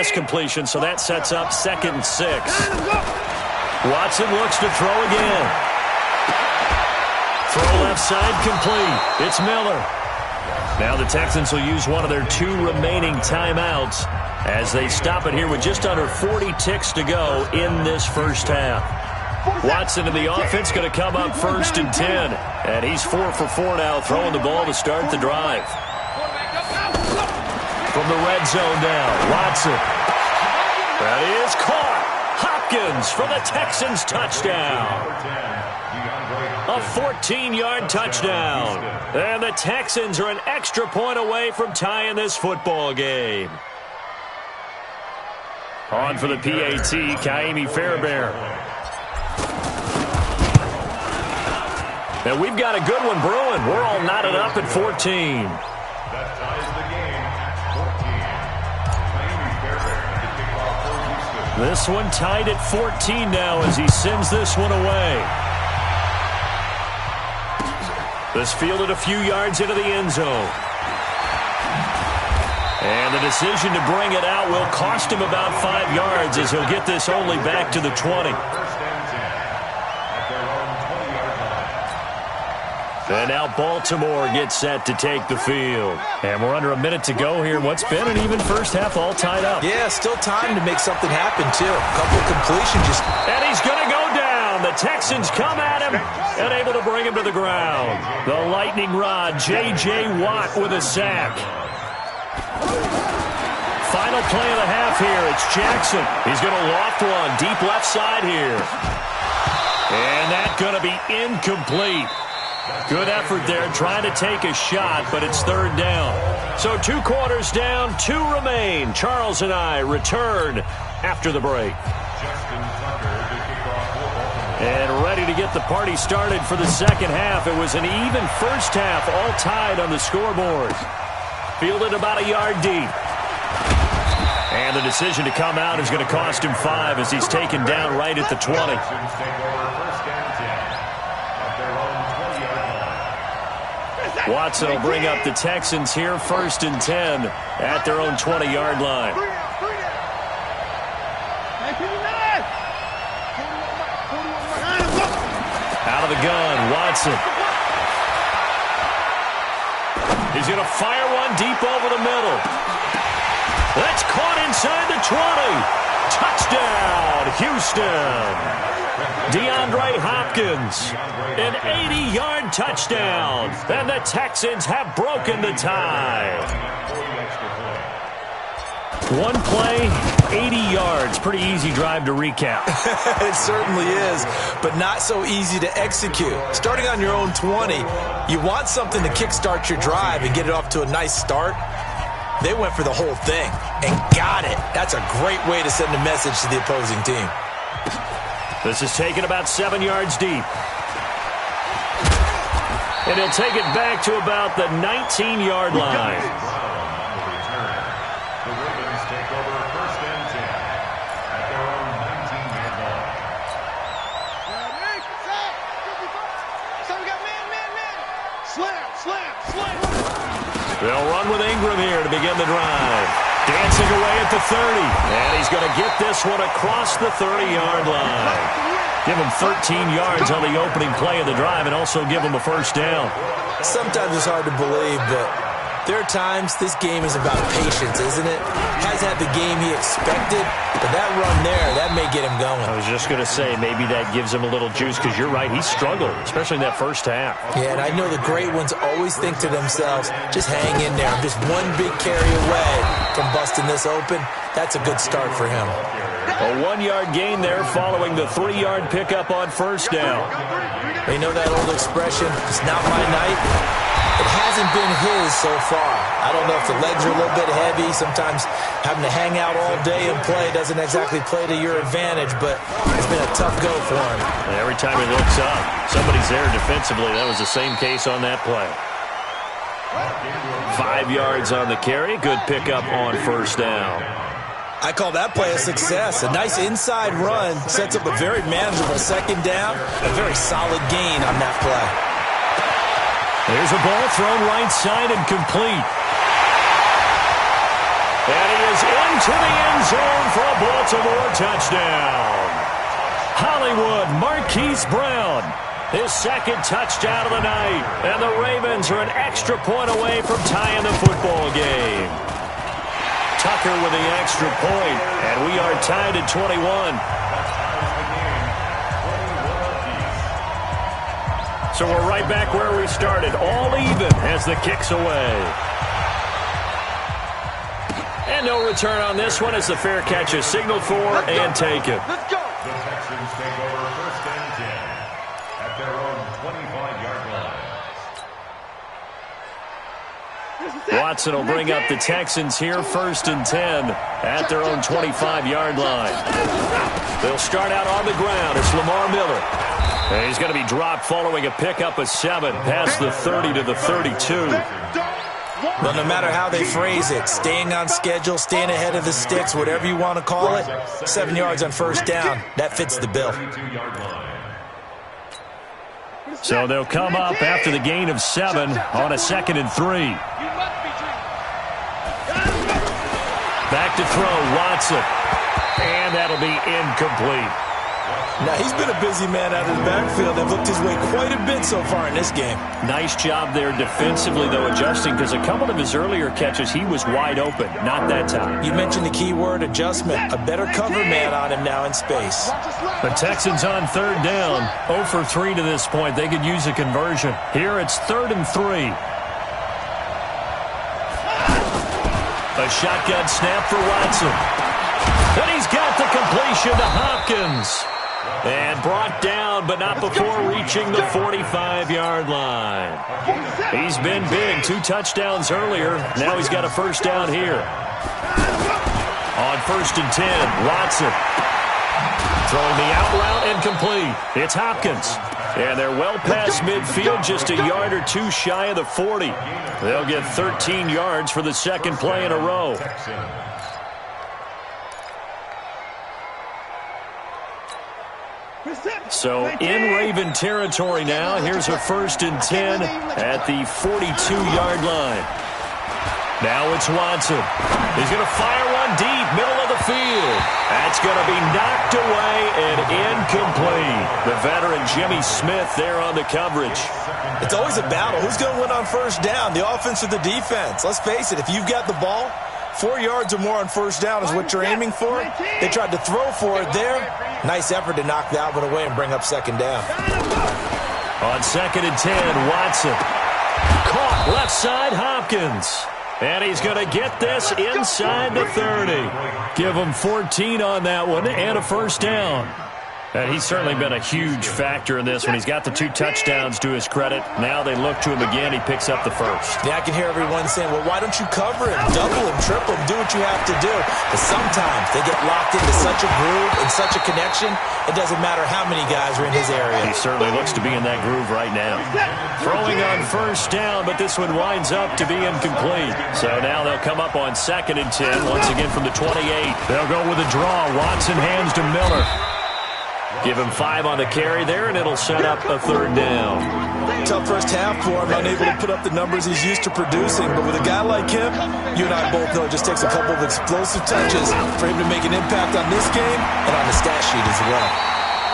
pass completion, so that sets up 2nd and 6. Watson looks to throw again. Throw left side complete. It's Miller. Now the Texans will use one of their 2 remaining timeouts as they stop it here with just under 40 ticks to go in this first half. Watson in the offense going to come up 1st and 10. And he's 4 for 4 now, throwing the ball to start the drive. From the red zone now, Watson. That is caught. Hopkins for the Texans touchdown. A 14-yard touchdown. And the Texans are an extra point away from tying this football game. On for the PAT, Kaimi Fairbairn. And we've got a good one brewing. We're all knotted up at 14. That ties the game at 14. This one tied at 14 now as he sends this one away. This fielded a few yards into the end zone. And the decision to bring it out will cost him about 5 yards as he'll get this only back to the 20. And now Baltimore gets set to take the field. And we're under a minute to go here. What's been an even first half all tied up. Yeah, still time to make something happen, too. A couple of completions just... And he's going to go down. The Texans come at him and able to bring him to the ground. The lightning rod, J.J. Watt with a sack. Final play of the half here. It's Jackson. He's going to loft one deep left side here. And that's going to be incomplete. Good effort there trying to take a shot, but it's 3rd down. So 2 quarters down, 2 remain. Charles and I return after the break. And ready to get the party started for the second half. It was an even first half, all tied on the scoreboard. Fielded about a yard deep. And the decision to come out is going to cost him 5 as he's taken down right at the 20. Watson will bring up the Texans here 1st and 10 at their own 20-yard line. Out of the gun, Watson. He's going to fire one deep over the middle. That's caught inside the 20. Touchdown, Houston. DeAndre Hopkins, an 80-yard touchdown, and the Texans have broken the tie. One play, 80 yards. Pretty easy drive to recap. It certainly is, but not so easy to execute. Starting on your own 20, you want something to kickstart your drive and get it off to a nice start. They went for the whole thing and got it. That's a great way to send a message to the opposing team. This is taken about 7 yards deep. And he'll take it back to about the 19-yard line. The Ravens take over 1st and 10 at their own 19-yard line. They'll run with Ingram here to begin the drive. Dancing away at the 30. And he's going to get this one across the 30-yard line. Give him 13 yards on the opening play of the drive and also give him a 1st down. Sometimes it's hard to believe, but there are times this game is about patience, isn't it? Hasn't had the game he expected, but that run there, that may get him going. I was just going to say, maybe that gives him a little juice because you're right, he struggled, especially in that first half. Yeah, and I know the great ones always think to themselves, just hang in there. I'm just one big carry away from busting this open. That's a good start for him. A 1-yard gain there following the 3-yard pickup on 1st down. They know that old expression, it's not my night. It hasn't been his so far. I don't know if the legs are a little bit heavy. Sometimes having to hang out all day and play doesn't exactly play to your advantage, but it's been a tough go for him. And every time he looks up, somebody's there defensively. That was the same case on that play. 5 yards on the carry. Good pickup on 1st down. I call that play a success. A nice inside run sets up a very manageable 2nd down. A very solid gain on that play. There's a ball thrown right side and complete. And he is into the end zone Baltimore touchdown. Hollywood Marquise Brown, his second touchdown of the night. And the Ravens are an extra point away from tying the football game. Tucker with the extra point, and we are tied at 21. So we're right back where we started, all even as the kick's away. And no return on this one as the fair catch is signaled for and taken. Let's go. The Texans take over 1st and 10 at their own 25-yard line. Watson will bring up the Texans here, 1st and 10 at their own 25-yard line. They'll start out on the ground. It's Lamar Miller. And he's going to be dropped following a pickup of 7 past the 30 to the 32. Well, no matter how they phrase it, staying on schedule, staying ahead of the sticks, whatever you want to call it, 7 yards on 1st down, that fits the bill. So they'll come up after the gain of 7 on a 2nd and 3. Back to throw, Watson. And that'll be incomplete. Now, he's been a busy man out of the backfield. They've looked his way quite a bit so far in this game. Nice job there defensively, though, adjusting, because a couple of his earlier catches, he was wide open. Not that time. You mentioned the key word, adjustment. A better cover man on him now in space. The Texans on 3rd down. 0 for 3 to this point. They could use a conversion. Here it's 3rd and 3. A shotgun snap for Watson. And he's got the completion to Hopkins. And brought down, but not before reaching the 45-yard line. He's been big. 2 touchdowns earlier. Now he's got a 1st down here. On 1st and 10, Watson. Throwing the out route and complete. It's Hopkins. And they're well past midfield, just a yard or 2 shy of the 40. They'll get 13 yards for the 2nd play in a row. So in Raven territory now. Here's a 1st and 10 at the 42-yard line. Now it's Watson. He's going to fire one deep, middle of the field. That's going to be knocked away and incomplete. The veteran Jimmy Smith there on the coverage. It's always a battle. Who's going to win on 1st down, the offense or the defense? Let's face it, if you've got the ball, 4 yards or more on 1st down is what you're aiming for. They tried to throw for it there. Nice effort to knock that one away and bring up 2nd down. On 2nd and 10, Watson. Caught left side, Hopkins. And he's going to get this inside the 30. Give him 14 on that one and a 1st down. And he's certainly been a huge factor in this one. He's got the 2 touchdowns to his credit. Now they look to him again. He picks up the 1st. Yeah, I can hear everyone saying, well, why don't you cover him, double him, triple him, do what you have to do. But sometimes they get locked into such a groove and such a connection, it doesn't matter how many guys are in his area. He certainly looks to be in that groove right now. Throwing on 1st down, but this one winds up to be incomplete. So now they'll come up on 2nd and 10, once again from the 28. They'll go with a draw. Watson hands to Miller. Give him 5 on the carry there, and it'll set up a 3rd down. Tough first half for him, unable to put up the numbers he's used to producing. But with a guy like him, you and I both know it just takes a couple of explosive touches for him to make an impact on this game and on the stat sheet as well.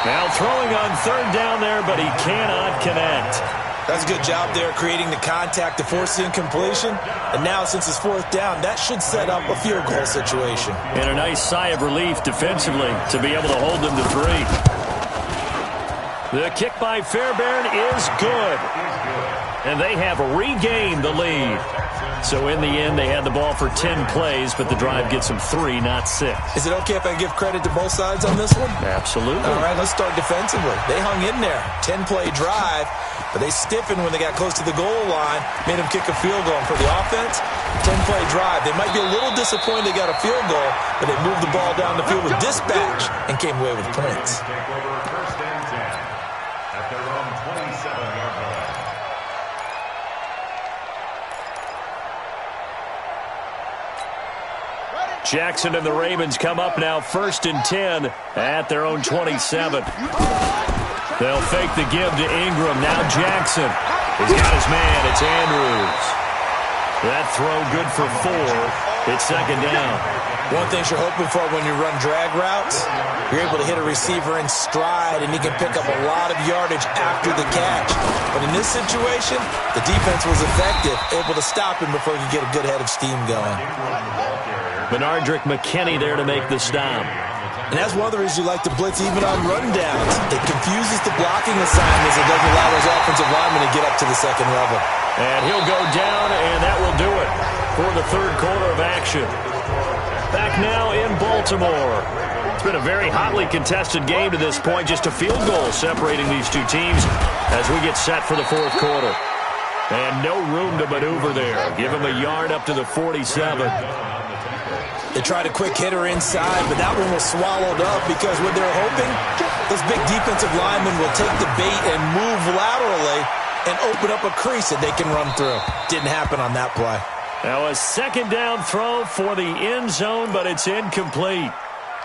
Now throwing on 3rd down there, but he cannot connect. That's a good job there, creating the contact to force the incompletion. And now, since it's 4th down, that should set up a field goal situation. And a nice sigh of relief defensively to be able to hold them to 3. The kick by Fairbairn is good. And they have regained the lead. So in the end, they had the ball for 10 plays, but the drive gets them 3, not 6. Is it okay if I give credit to both sides on this one? Absolutely. All right, let's start defensively. They hung in there. 10-play drive, but they stiffened when they got close to the goal line, made them kick a field goal. And for the offense, 10-play drive. They might be a little disappointed they got a field goal, but they moved the ball down the field with dispatch and came away with points. Take over 1st and 10 at their own 27-yard line. Jackson and the Ravens come up now 1st and 10 at their own 27. They'll fake the give to Ingram. Now Jackson. He's got his man. It's Andrews. That throw good for 4. It's 2nd down. One thing you're hoping for when you run drag routes, you're able to hit a receiver in stride, and he can pick up a lot of yardage after the catch. But in this situation, the defense was effective, able to stop him before he could get a good head of steam going. Benardrick McKinney there to make the stop. And that's one of the reasons you like to blitz even on rundowns. It confuses the blocking assignments. It doesn't allow those offensive linemen to get up to the second level. And he'll go down, and that will do it for the third quarter of action. Back now in Baltimore. It's been a very hotly contested game to this point. Just a field goal separating these two teams as we get set for the fourth quarter. And no room to maneuver there. Give him a yard up to the 47. They tried a quick hitter inside, but that one was swallowed up because what they're hoping, those big defensive linemen will take the bait and move laterally and open up a crease that they can run through. Didn't happen on that play. Now a second down throw for the end zone, but it's incomplete.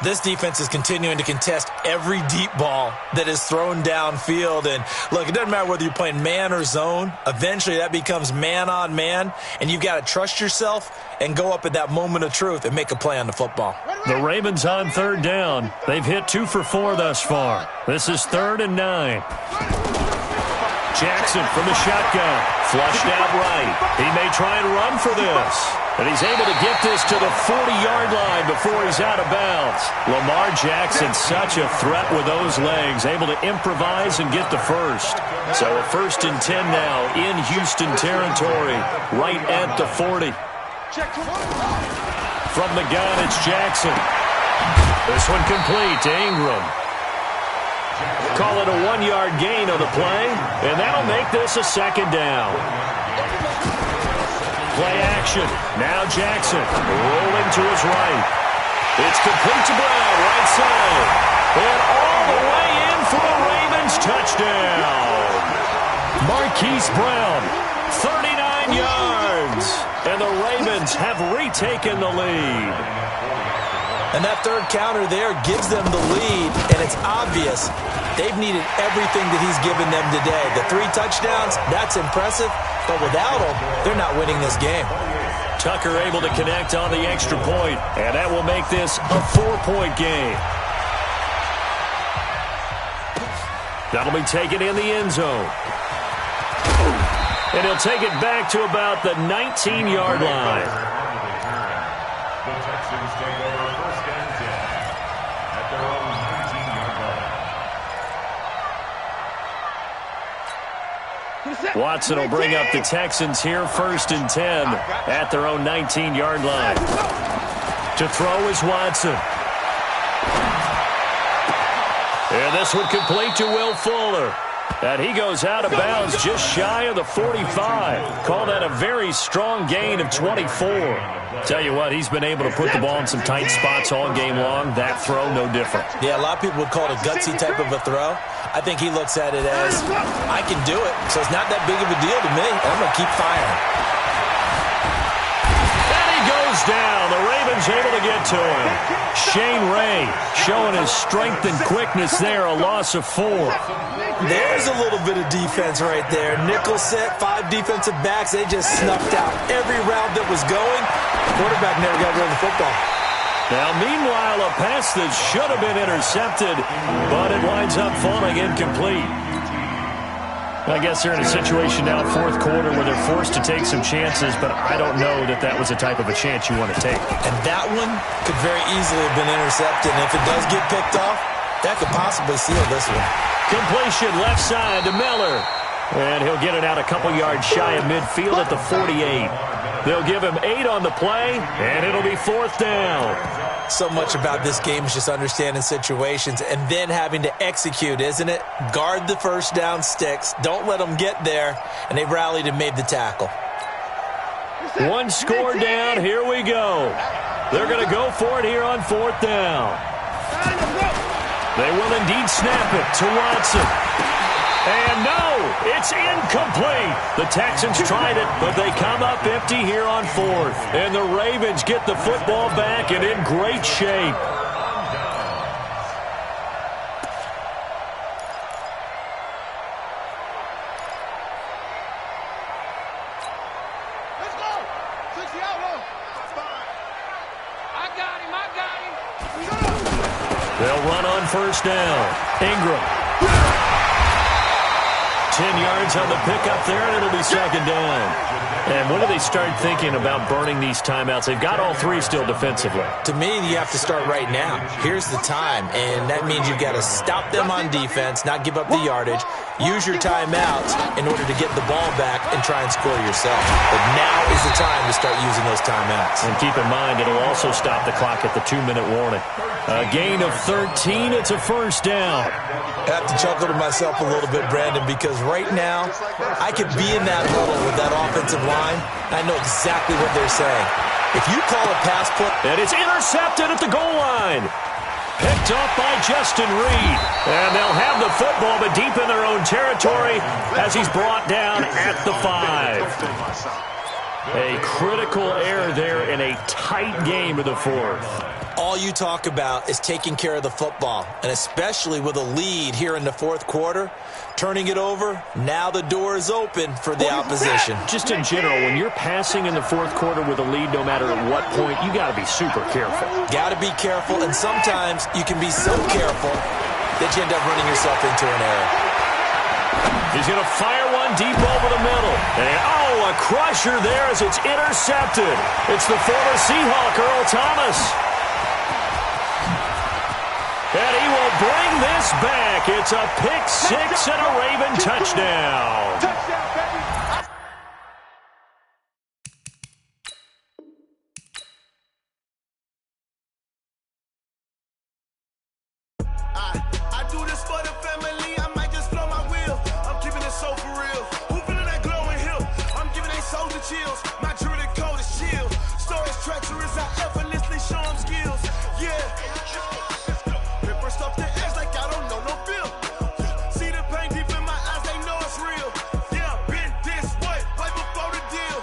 This defense is continuing to contest every deep ball that is thrown downfield. And look, it doesn't matter whether you're playing man or zone. Eventually that becomes man on man, and you've got to trust yourself and go up at that moment of truth and make a play on the football. The Ravens on third down. They've hit 2 for 4 thus far. This is 3rd and 9. Jackson from the shotgun. Flushed out right. He may try and run for this. And he's able to get this to the 40-yard line before he's out of bounds. Lamar Jackson, such a threat with those legs, able to improvise and get the first. So a 1st and 10 now in Houston territory, right at the 40. From the gun, it's Jackson. This one complete to Ingram. Call it a 1-yard gain on the play, and that'll make this a 2nd down. Play action. Now Jackson rolling to his right. It's complete to Brown, right side. And all the way in for the Ravens touchdown. Marquise Brown, 39 yards. And the Ravens have retaken the lead. And that third counter there gives them the lead, and it's obvious they've needed everything that he's given them today. The 3 touchdowns, that's impressive, but without him, they're not winning this game. Tucker able to connect on the extra point, and that will make this a 4-point game. That'll be taken in the end zone. And he'll take it back to about the 19-yard line. The Texans take over 1st and 10 at their own 19-yard line. Watson will bring up the Texans here, 1st and 10 at their own 19-yard line. To throw is Watson. And this one complete to Will Fuller. And he goes out of bounds just shy of the 45. Call that a very strong gain of 24. Tell you what, he's been able to put the ball in some tight spots all game long. That throw, no different. Yeah, a lot of people would call it a gutsy type of a throw. I think he looks at it as, I can do it, so it's not that big of a deal to me. I'm going to keep firing. And he goes down. The Ravens able to get to him. Shane Ray showing his strength and quickness there, a loss of 4. There's a little bit of defense right there. Nickel set, 5 defensive backs. They just snuffed out every route that was going. Quarterback never got rid of the football. Now, meanwhile, a pass that should have been intercepted, but it winds up falling incomplete. I guess they're in a situation now, 4th quarter, where they're forced to take some chances, but I don't know that that was the type of a chance you want to take. And that one could very easily have been intercepted. And if it does get picked off, that could possibly seal this one. Completion left side to Miller. And he'll get it out a couple yards shy of midfield at the 48. They'll give him 8 on the play, and it'll be 4th down. So much about this game is just understanding situations and then having to execute, isn't it? Guard the first down sticks. Don't let them get there. And they rallied and made the tackle. 1 score down. Here we go. They're going to go for it here on 4th down. They will indeed snap it to Watson. And no, it's incomplete. The Texans tried it, but they come up empty here on 4th. And the Ravens get the football back and in great shape. Let's go. 60 out low. I got him. They'll run on first down. Ingram. 10 yards on the pickup there, and it'll be second down. And when do they start thinking about burning these timeouts? They've got all three still defensively. To me, you have to start right now. Here's the time, and that means you've got to stop them on defense, not give up the yardage, use your timeouts in order to get the ball back and try and score yourself. But now is the time to start using those timeouts. And keep in mind, it'll also stop the clock at the 2-minute warning. A gain of 13, it's a first down. I have to chuckle to myself a little bit, Brandon, because right now I could be in that huddle with that offensive line. I know exactly what they're saying. If you call a pass play... And it's intercepted at the goal line. Picked up by Justin Reed. And they'll have the football, but deep in their own territory as he's brought down at the 5. A critical error there in a tight game of the fourth. All you talk about is taking care of the football, and especially with a lead here in the fourth quarter, turning it over, now the door is open for the opposition. Just in general, when you're passing in the fourth quarter with a lead, no matter at what point, you got to be super careful. Got to be careful, and sometimes you can be so careful that you end up running yourself into an error. He's going to fire one deep over the middle. And, oh, a crusher there as it's intercepted. It's the former Seahawk, Earl Thomas. And he will bring this back. It's a pick six and a Raven touchdown. I do this for the family. I might just blow my wheel. I'm keeping it so for real. Who feeling that glowing hill? I'm giving they soldier chills. My jewelry code is shield. Stories treacherous. I effortlessly show them skills. Yeah. Off the edge like I don't know no feel. See the pain deep in my eyes, they know it's real. Yeah, been this way, right before the deal.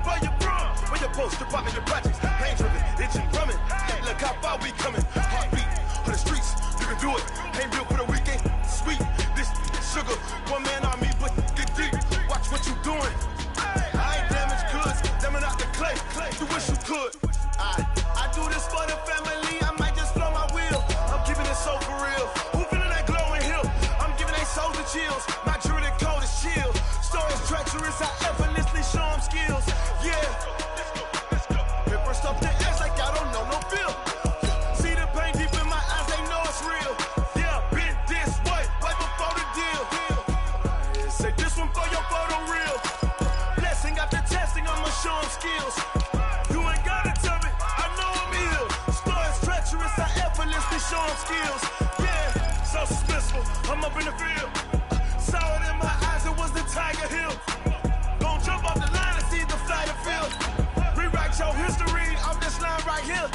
Where you from? Where you post to pop in your projects? Pain driven, itching, drumming. Look how far we coming. Heartbeat on the streets, you can do it. Ain't built for the weekend. Sweet, this sugar. One man on me, but get deep. Watch what you doing. I ain't damaged goods, damn out the clay. You wish you could. I do this for the family. I might just blow my wheel. I'm keeping it so for real. Who feeling that glowing hill? I'm giving they soldier chills. My jewelry code is shield. Stories treacherous. I effortlessly show them skills. Yeah. Off the edge like I don't know no feel. See the pain deep in my eyes, they know it's real. Yeah, been this way, right before the deal. Say this one for your photo real. Blessing after testing, I'ma show them skills. You ain't gotta tell me, I know I'm ill. Stories treacherous, I effortlessly show them skills. Yeah, so suspenseful, I'm up in the field. Saw it in my eyes, it was the Tiger Hill. Gon' jump off the line and see the flight of field. Rewrite your history. Right here,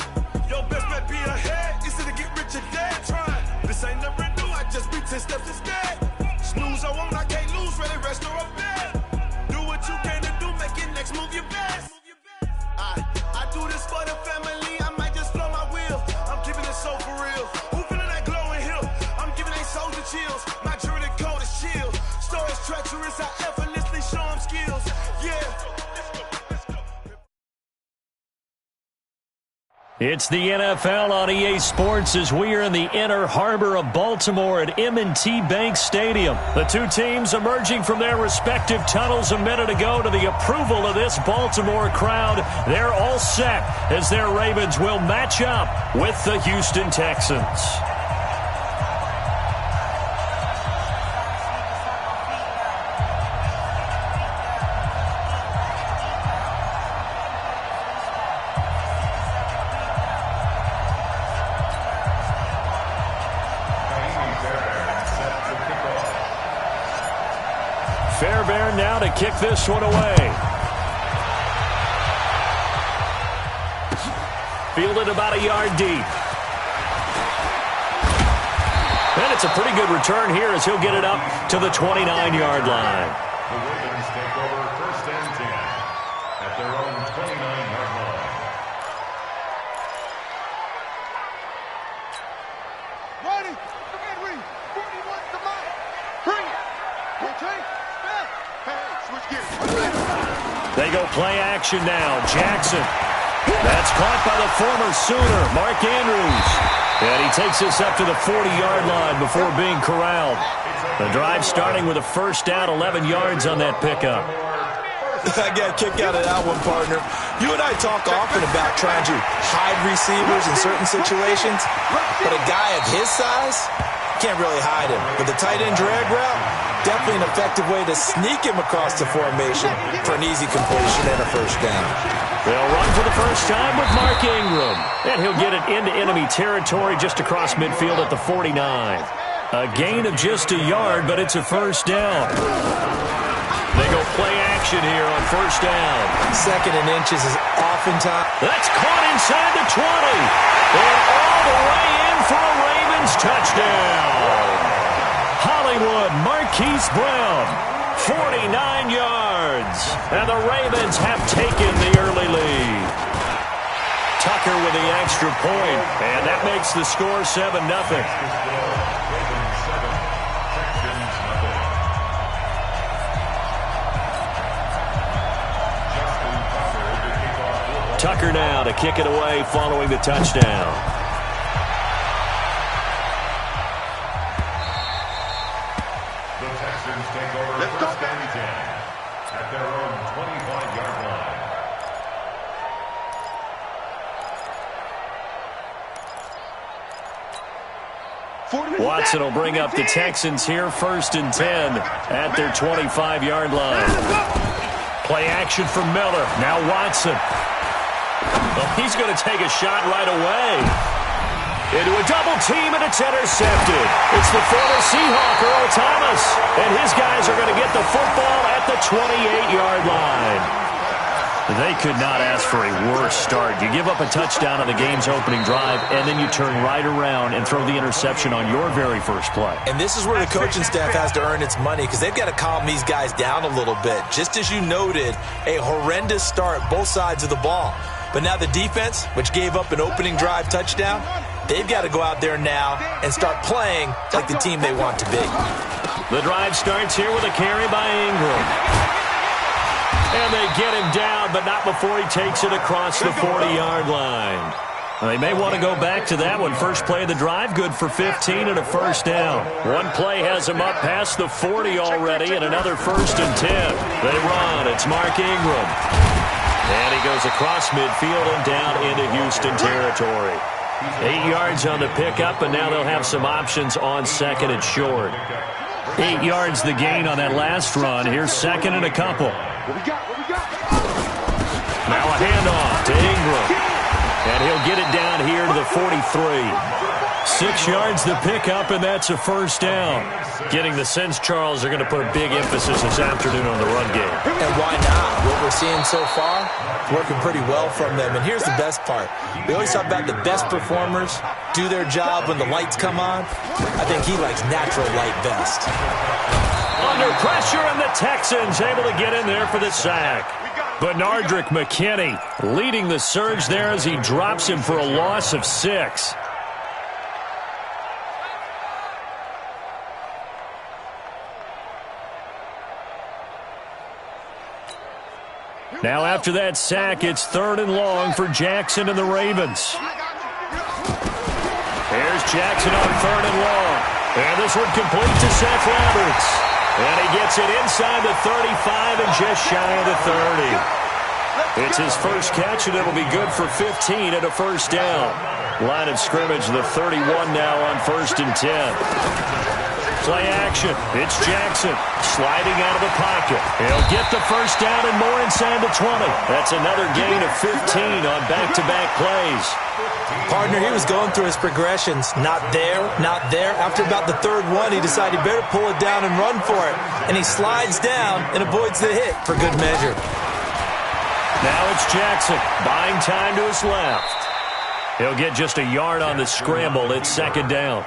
your best bet be ahead. Easy to get rich or dead. Trying. This ain't never new. I just be 10 steps instead. Snooze, I won't. I can't lose. Ready, rest or up bed. Do what you can to do. Make your next move your best. I do this for the family. I might just blow my wheel. I'm keeping it so for real. Who feeling that glowing hill? I'm giving they soldier chills. My jewelry code is shield. Stories treacherous. I effortlessly show them skills. Yeah. It's the NFL on EA Sports as we are in the inner harbor of Baltimore at M&T Bank Stadium. The two teams emerging from their respective tunnels a minute ago to the approval of this Baltimore crowd. They're all set as their Ravens will match up with the Houston Texans. Fairbairn now to kick this one away. Fielded about a yard deep. And it's a pretty good return here as he'll get it up to the 29-yard line. The Ravens take over first and 10 at their own 29-yard line. go play action now. Jackson. That's caught by the former Sooner, Mark Andrews. And he takes this up to the 40-yard line before being corralled. The drive starting with a first down, 11 yards on that pickup. I got a kick out of that one, partner. You and I talk often about trying to hide receivers in certain situations, but a guy of his size can't really hide him. But the tight end drag route, definitely an effective way to sneak him across the formation for an easy completion and a first down. They'll run for the first time with Mark Ingram, and he'll get it into enemy territory just across midfield at the 49. A gain of just a yard, but it's a first down. They go play action here on first down. Second and inches is oftentimes. That's caught inside the 20. And all the way in for a Ravens touchdown. Hollywood Marquise Brown, 49 yards. And the Ravens have taken the early lead. Tucker with the extra point, and that makes the score 7-0. Tucker now to kick it away following the touchdown. The Texans take over first and 10 at their own 25-yard line. Watson will bring up the Texans here first and 10 at their 25-yard line. Play action for Miller. Now Watson. Well, he's going to take a shot right away. Into a double team, and it's intercepted. It's the former Seahawk, Earl Thomas. And his guys are going to get the football at the 28-yard line. They could not ask for a worse start. You give up a touchdown on the game's opening drive, and then you turn right around and throw the interception on your very first play. And this is where the coaching staff has to earn its money, because they've got to calm these guys down a little bit. Just as you noted, a horrendous start both sides of the ball. But now the defense, which gave up an opening drive touchdown, they've got to go out there now and start playing like the team they want to be. The drive starts here with a carry by Ingram. And they get him down, but not before he takes it across the 40-yard line. Well, they may want to go back to that one. First play of the drive, good for 15 and a first down. One play has him up past the 40 already, and another first and 10. They run. It's Mark Ingram. And he goes across midfield and down into Houston territory. 8 yards on the pickup, and now they'll have some options on second and short. 8 yards the gain on that last run. Here's second and a couple. Now a handoff to Ingram. And he'll get it down here to the 43. 6 yards the pickup, and that's a first down. Getting the sense, Charles, they're going to put a big emphasis this afternoon on the run game. And why not? What we're seeing so far, working pretty well from them. And here's the best part. We always talk about the best performers do their job when the lights come on. I think he likes natural light best. Under pressure, and the Texans able to get in there for the sack. Benardrick McKinney leading the surge there as he drops him for a loss of 6. Now after that sack, it's third and long for Jackson and the Ravens. Here's Jackson on third and long. And this one complete to Seth Roberts. And he gets it inside the 35 and just shy of the 30. It's his first catch, and it'll be good for 15 and a first down. Line of scrimmage, the 31 now on first and 10. Play action. It's Jackson sliding out of the pocket. He'll get the first down and more inside the 20. That's another gain of 15 on back-to-back plays. Partner, he was going through his progressions. Not there, not there. After about the third one, he decided he better pull it down and run for it. And he slides down and avoids the hit for good measure. Now it's Jackson buying time to his left. He'll get just a yard on the scramble. It's second down.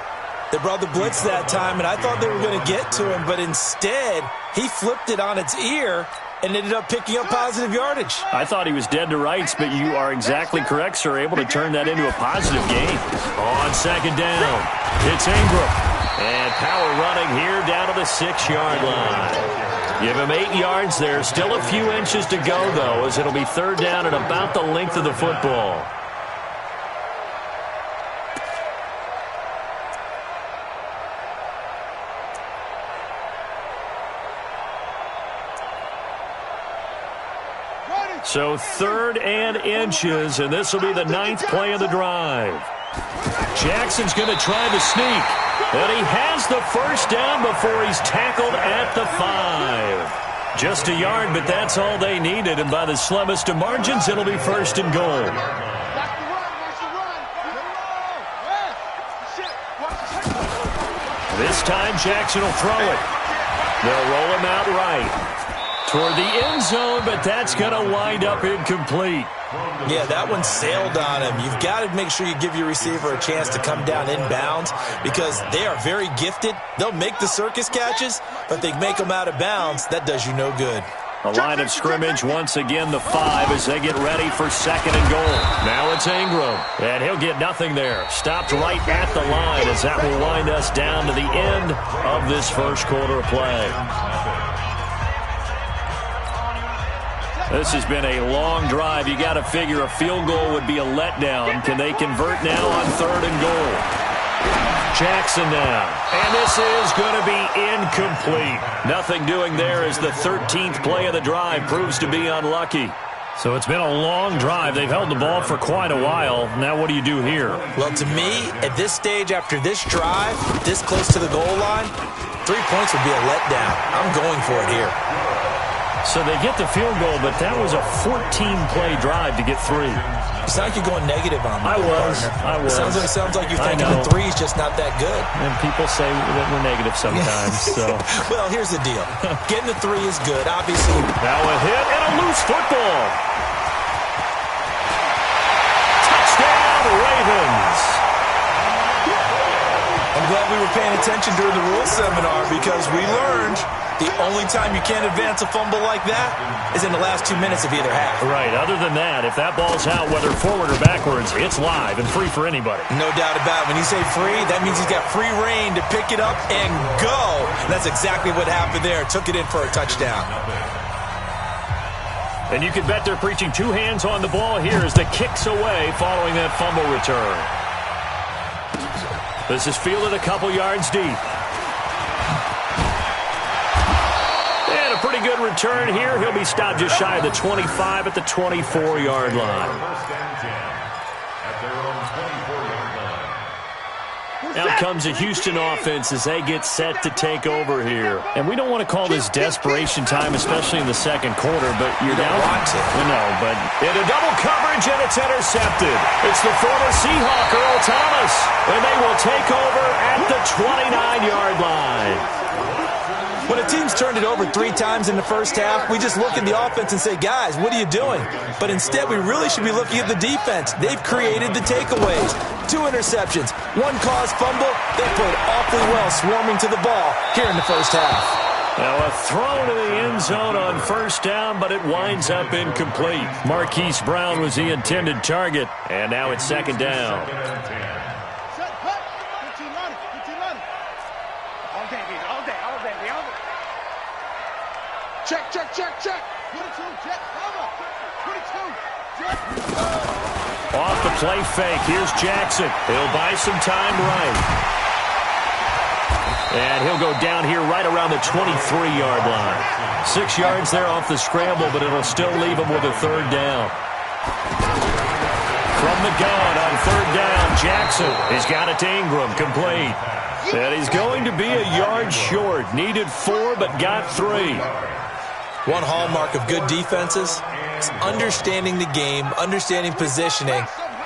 They brought the blitz that time, and I thought they were going to get to him, but instead, he flipped it on its ear and ended up picking up positive yardage. I thought he was dead to rights, but you are exactly correct, sir. Able to turn that into a positive gain. On second down, it's Ingram. And power running here down to the 6-yard line. Give him 8 yards there. Still a few inches to go, though, as it'll be third down at about the length of the football. So 3rd and inches, and this will be the 9th play of the drive. Jackson's going to try the sneak, and he has the first down before he's tackled at the 5. Just a yard, but that's all they needed, and by the slimmest of margins, it'll be 1st and goal. This time, Jackson will throw it. They'll roll him out right toward the end zone, but that's going to wind up incomplete. Yeah, that one sailed on him. You've got to make sure you give your receiver a chance to come down inbounds because they are very gifted. They'll make the circus catches, but they make them out of bounds. That does you no good. A line of scrimmage, once again the 5 as they get ready for 2nd and goal. Now it's Ingram, and he'll get nothing there. Stopped right at the line as that will wind us down to the end of this first quarter of play. This has been a long drive. You got to figure a field goal would be a letdown. Can they convert now on 3rd and goal? Jackson now. And this is going to be incomplete. Nothing doing there as the 13th play of the drive proves to be unlucky. So it's been a long drive. They've held the ball for quite a while. Now what do you do here? Well, to me, at this stage after this drive, this close to the goal line, 3 points would be a letdown. I'm going for it here. So they get the field goal, but that was a 14-play drive to get 3. You sound like you're going negative on me. I was. Sounds like you're thinking the 3 is just not that good. And people say that we're negative sometimes. So. Well, here's the deal. Getting the 3 is good, obviously. Now a hit and a loose football. Touchdown, Ravens. I'm glad we were paying attention during the rules seminar because we learned the only time you can't advance a fumble like that is in the last 2 minutes of either half. Right. Other than that, if that ball's out, whether forward or backwards, it's live and free for anybody. No doubt about it. When you say free, that means he's got free reign to pick it up and go. And that's exactly what happened there. Took it in for a touchdown. And you can bet they're preaching 2 hands on the ball here as the kick's away following that fumble return. This is fielded a couple yards deep. And a pretty good return here. He'll be stopped just shy of the 25 at the 24-yard line. Now comes a Houston offense as they get set to take over here. And we don't want to call this desperation time, especially in the second quarter, but you're down. No, but into double coverage, and it's intercepted. It's the former Seahawk, Earl Thomas, and they will take over at the 29-yard line. When a team's turned it over 3 times in the first half, we just look at the offense and say, guys, what are you doing? But instead, we really should be looking at the defense. They've created the takeaways. 2 interceptions, 1 caused fumble. They played awfully well swarming to the ball here in the first half. Now a throw to the end zone on first down, but it winds up incomplete. Marquise Brown was the intended target, and now it's 2nd down. Check. 22, check. Cover. 22, check. Off the play fake. Here's Jackson. He'll buy some time right. And he'll go down here right around the 23-yard line. 6 yards there off the scramble, but it'll still leave him with a 3rd down. From the gun on 3rd down, Jackson has got it to Ingram, complete. And he's going to be a yard short. Needed 4, but got 3. One hallmark of good defenses is understanding the game, understanding positioning,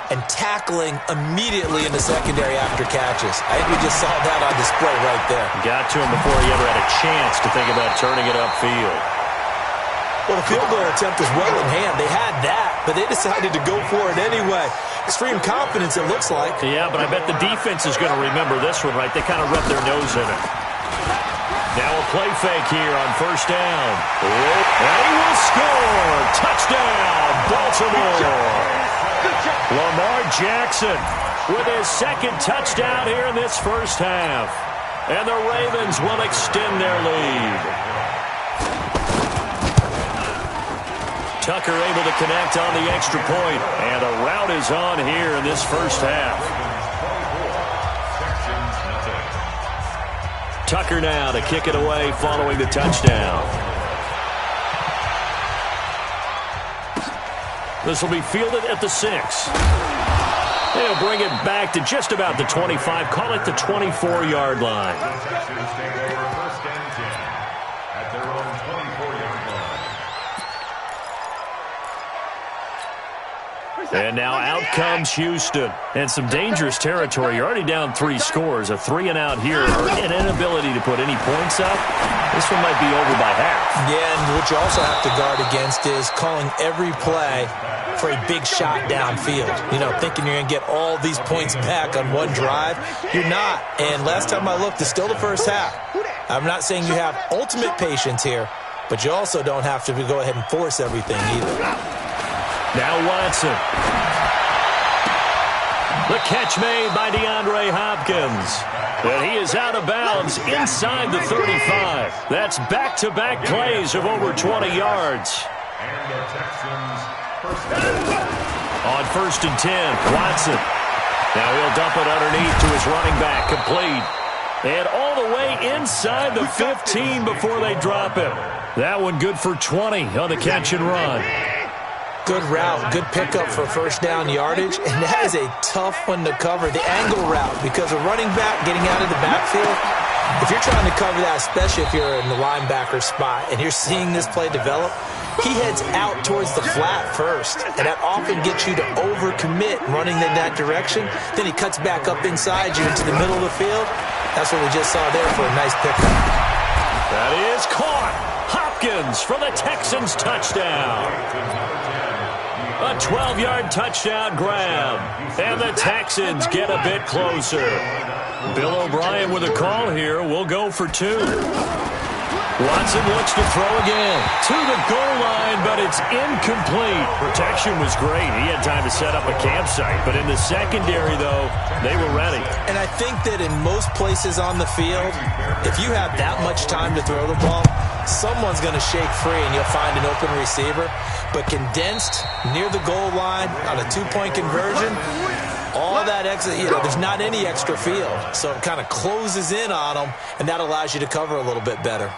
and tackling immediately in the secondary after catches. I think we just saw that on display right there. Got to him before he ever had a chance to think about turning it upfield. Well, the field goal attempt was well in hand. They had that, but they decided to go for it anyway. Extreme confidence, it looks like. Yeah, but I bet the defense is going to remember this one, right? They kind of rubbed their nose in it. Now a play fake here on first down. And he will score. Touchdown, Baltimore. Lamar Jackson with his 2nd touchdown here in this first half. And the Ravens will extend their lead. Tucker able to connect on the extra point. And the rout is on here in this first half. Tucker now to kick it away following the touchdown. This will be fielded at the 6. They'll bring it back to just about the 25. Call it the 24-yard line. The Texans take over first and 10 at their own 24-yard line. And now out comes Houston. And some dangerous territory. You're already down 3 scores. A 3-and-out here, or an inability to put any points up. This one might be over by half. Yeah, and what you also have to guard against is calling every play for a big shot downfield. You know, thinking you're going to get all these points back on one drive. You're not. And last time I looked, it's still the first half. I'm not saying you have ultimate patience here, but you also don't have to go ahead and force everything either. Now Watson. The catch made by DeAndre Hopkins. And he is out of bounds inside the 35. That's back-to-back plays of over 20 yards. And the Texans on first and 10, Watson. Now he'll dump it underneath to his running back, complete. And all the way inside the 15 before they drop him. That one good for 20 on the catch and run. Good route, good pickup for first down yardage, and that is a tough one to cover, the angle route, because a running back getting out of the backfield, if you're trying to cover that, especially if you're in the linebacker spot and you're seeing this play develop, he heads out towards the flat first, and that often gets you to overcommit running in that direction. Then he cuts back up inside you into the middle of the field. That's what we just saw there for a nice pickup. That is caught. Hopkins for the Texans touchdown. A 12-yard touchdown grab. And the Texans get a bit closer. Bill O'Brien with a call here. We'll go for 2. Watson looks to throw again. To the goal line, but it's incomplete. Protection was great. He had time to set up a campsite. But in the secondary, though, they were ready. And I think that in most places on the field, if you have that much time to throw the ball, someone's going to shake free and you'll find an open receiver. But condensed near the goal line on a 2-point conversion, all that extra, there's not any extra field. So it kind of closes in on them, and that allows you to cover a little bit better.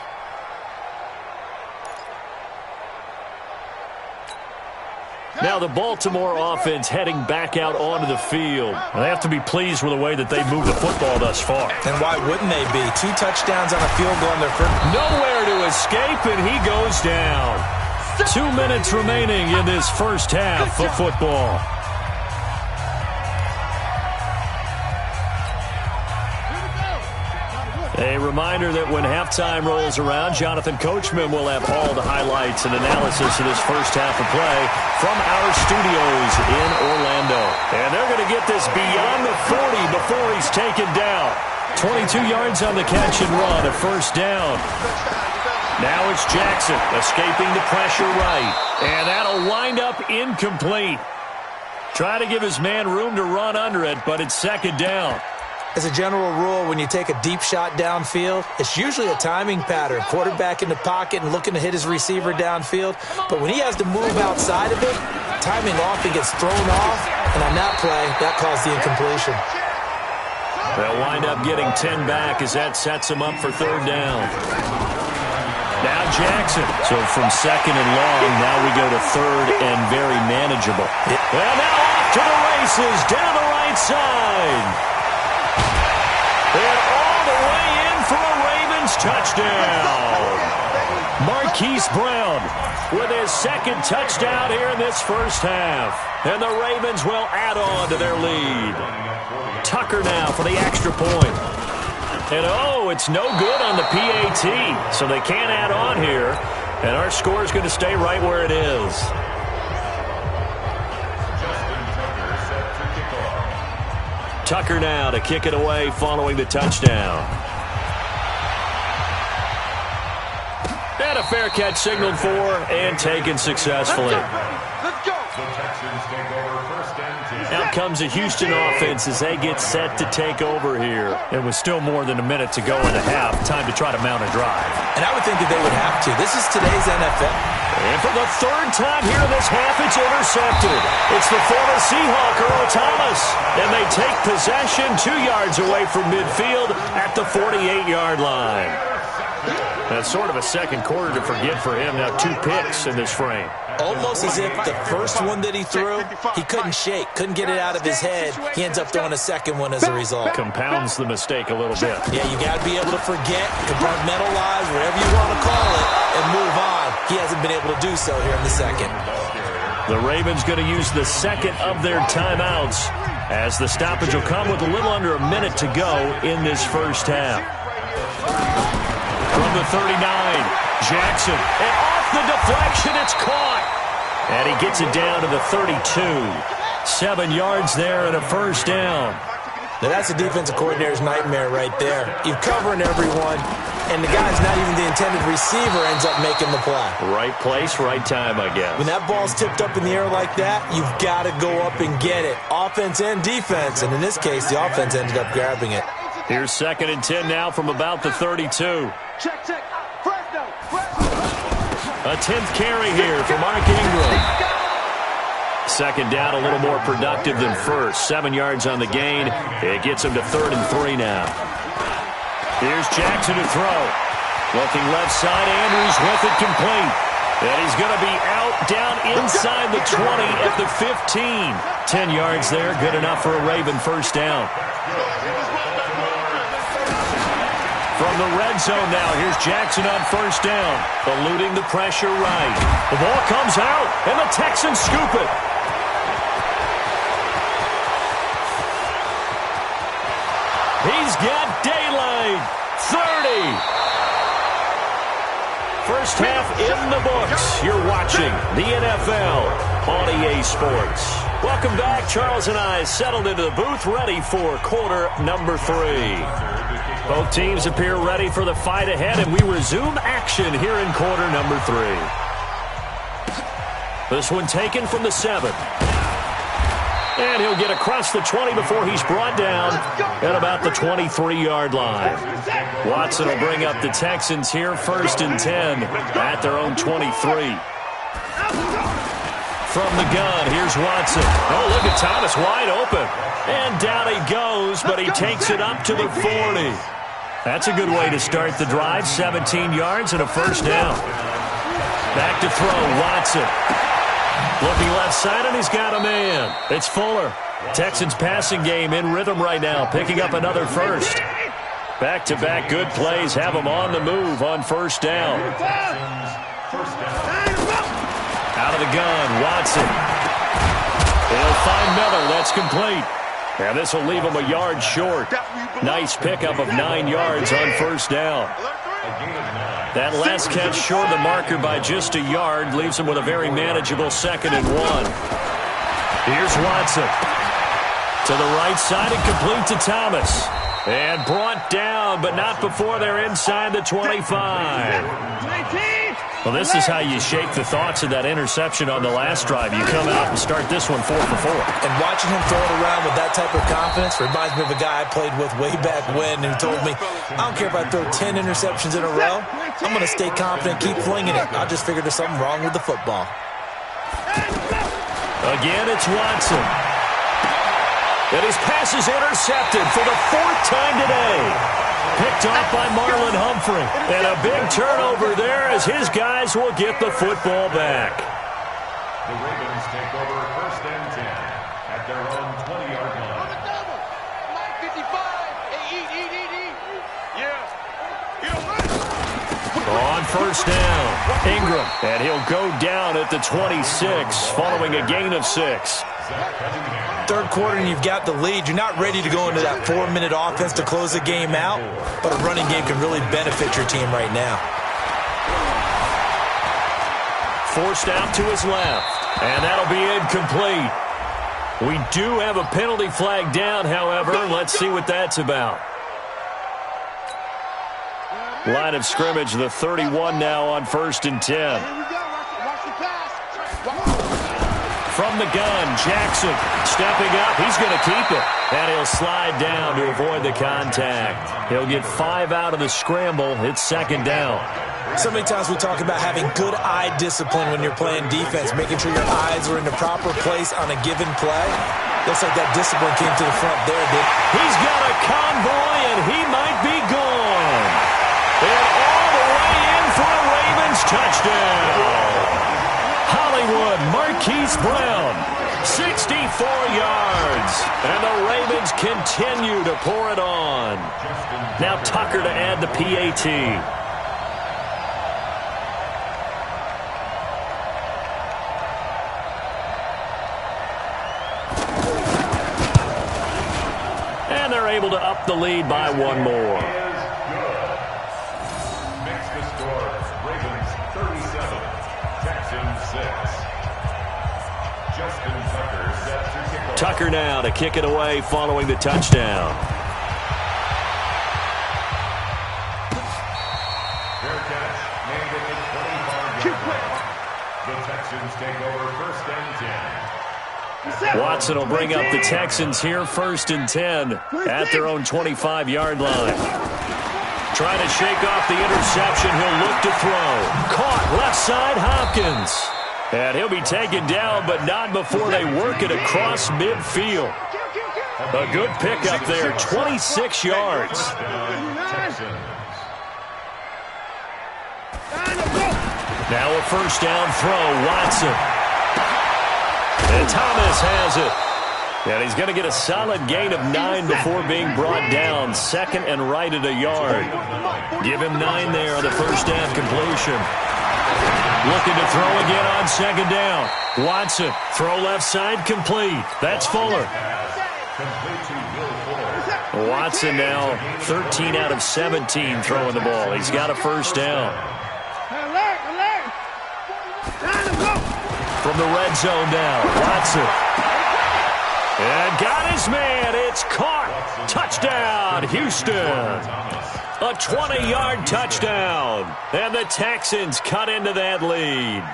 Now the Baltimore offense heading back out onto the field. They have to be pleased with the way that they've moved the football thus far. And why wouldn't they be? 2 touchdowns on a field goal on their first. Nowhere to escape, and he goes down. 2 minutes remaining in this first half of football. A reminder that when halftime rolls around, Jonathan Coachman will have all the highlights and analysis of this first half of play from our studios in Orlando. And they're going to get this beyond the 40 before he's taken down. 22 yards on the catch and run, a first down. Now it's Jackson escaping the pressure right. And that'll wind up incomplete. Try to give his man room to run under it, but it's second down. As a general rule, when you take a deep shot downfield, it's usually a timing pattern. Quarterback in the pocket and looking to hit his receiver downfield. But when he has to move outside of it, timing often gets thrown off. And on that play, that caused the incompletion. They'll wind up getting 10 back as that sets him up for third down. Now Jackson. So from second and long, now we go to third and very manageable. And now off to the races down the right side. And all the way in for a Ravens touchdown. Marquise Brown with his second touchdown here in this first half. And the Ravens will add on to their lead. Tucker now for the extra point. And it's no good on the PAT. So they can't add on here. And our score is going to stay right where it is. Tucker now to kick it away following the touchdown. And a fair catch signaled for and taken successfully. Let's go. Out comes a Houston offense as they get set to take over here. And with still more than a minute to go in the half, time to try to mount a drive. And I would think that they would have to. This is today's NFL. And for the third time here in this half, it's intercepted. It's the former Seahawk, Earl Thomas. And they take possession 2 yards away from midfield at the 48-yard line. That's sort of a second quarter to forget for him. Now 2 picks in this frame. Almost as if the first one that he threw, he couldn't shake, couldn't get it out of his head. He ends up throwing a second one as a result. Compounds the mistake a little bit. Yeah, you got to be able to forget, compartmentalize, whatever you want to call it, and move on. He hasn't been able to do so here in the second. The Ravens going to use the second of their timeouts as the stoppage will come with a little under a minute to go in this first half. From the 39, Jackson, and off the deflection, it's caught. And he gets it down to the 32. 7 yards there and a first down. Now that's a defensive coordinator's nightmare right there. You're covering everyone, and the guy's not even the intended receiver ends up making the play. Right place, right time, I guess. When that ball's tipped up in the air like that, you've got to go up and get it. Offense and defense, and in this case, the offense ended up grabbing it. Here's 2nd and 10 now from about the 32. Check. A 10th carry here for Mark Ingram. Second down, a little more productive than first. 7 yards on the gain. It gets him to 3rd and 3 now. Here's Jackson to throw. Looking left side, Andrews with it complete. And he's going to be out down inside the 20 at the 15. 10 yards there, good enough for a Raven first down. From the red zone now, here's Jackson on first down. Eluding the pressure right. The ball comes out, and the Texans scoop it. He's got daylight. 30. First half in the books. You're watching the NFL on EA Sports. Welcome back. Charles and I settled into the booth, ready for quarter number 3. Both teams appear ready for the fight ahead, and we resume action here in quarter number 3. This one taken from the 7. And he'll get across the 20 before he's brought down at about the 23-yard line. Watson will bring up the Texans here, 1st and 10 at their own 23. From the gun, here's Watson. Oh, look at Thomas wide open. And down he goes, but he takes it up to the 40. That's a good way to start the drive. 17 yards and a first down. Back to throw, Watson. Looking left side, and he's got a man. It's Fuller. Texans passing game in rhythm right now, picking up another first. Back-to-back good plays have him on the move on first down. Out of the gun, Watson. He'll find Miller. That's complete. And this will leave him a yard short. Nice pickup of 9 yards on first down. That last catch short of the marker by just a yard leaves him with a very manageable 2nd and 1. Here's Watson. To the right side and complete to Thomas. And brought down, but not before they're inside the 25. Well, this is how you shake the thoughts of that interception on the last drive. You come out and start this one 4 for 4. And watching him throw it around with that type of confidence reminds me of a guy I played with way back when who told me, I don't care if I throw 10 interceptions in a row. I'm going to stay confident, keep flinging it. I just figured there's something wrong with the football. Again, it's Watson. And his pass is intercepted for the 4th time today. Picked off by Marlon Humphrey. And a big turnover there as his guys will get the football back. The Ravens take over 1st and 10 at their own 20-yard line. On the double. 9:55. On first down, Ingram. And he'll go down at the 26 following a gain of 6. Third quarter and you've got the lead. You're not ready to go into that 4-minute offense to close the game out, but a running game can really benefit your team right now. Forced out to his left, and that'll be incomplete. We do have a penalty flag down, however. Let's see what that's about. Line of scrimmage, the 31 now on 1st and 10. Here we go. Watch the pass. From from the gun. Jackson stepping up. He's going to keep it. And he'll slide down to avoid the contact. He'll get 5 out of the scramble. It's second down. So many times we talk about having good eye discipline when you're playing defense, making sure your eyes are in the proper place on a given play. Looks like that discipline came to the front there, dude. He's got a convoy, and he might be gone. And all the way in for a Ravens touchdown. Hollywood Marquise Brown, 64 yards. And the Ravens continue to pour it on. Now Tucker to add the PAT. And they're able to up the lead by one more. Makes the score Ravens 37, Texans 6. Justin Tucker sets the kickoff. Tucker now to kick it away following the touchdown. Fair catch made at the 25-yard line. The Texans take over first and 10. Watson will bring up the Texans here first and 10 at their own 25-yard line. Trying to shake off the interception. He'll look to throw. Caught left side Hopkins. And he'll be taken down, but not before they work it across midfield. A good pickup there, 26 yards. Now a first down throw, Watson. And Thomas has it. And he's going to get a solid gain of 9 before being brought down. Second and right at a yard. Give him 9 there on the first down completion. Looking to throw again on second down. Watson, throw left side, complete. That's Fuller. Watson now 13 out of 17 throwing the ball. He's got a first down. From the red zone now, Watson. And got his man. It's caught. Touchdown, Houston. A 20-yard touchdown. And the Texans cut into that lead.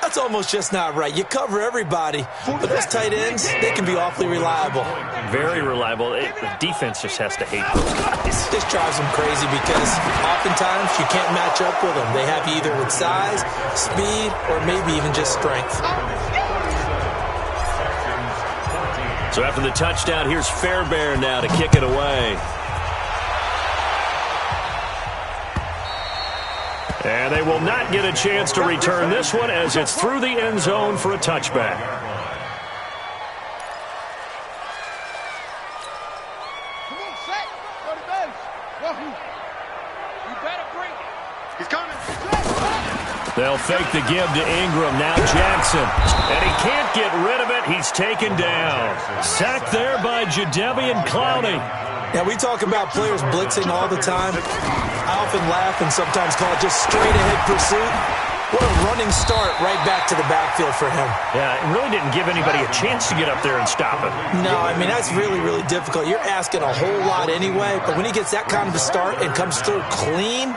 That's almost just not right. You cover everybody, but those tight ends, they can be awfully reliable. Very reliable. The defense just has to hate those guys. This drives them crazy because oftentimes you can't match up with them. They have you either with size, speed, or maybe even just strength. So after the touchdown, here's Fairbairn now to kick it away. And they will not get a chance to return this one as it's through the end zone for a touchback. Come on, set. Go to base. You better bring it. He's coming. They'll fake the give to Ingram. Now Jackson. And he can't get rid of it. He's taken down. Sacked there by Jadeveon Clowney. Yeah, we talk about players blitzing all the time. I often laugh and sometimes call it just straight-ahead pursuit. What a running start right back to the backfield for him. Yeah, it really didn't give anybody a chance to get up there and stop him. No, I mean, that's really, really difficult. You're asking a whole lot anyway, but when he gets that kind of a start and comes through clean,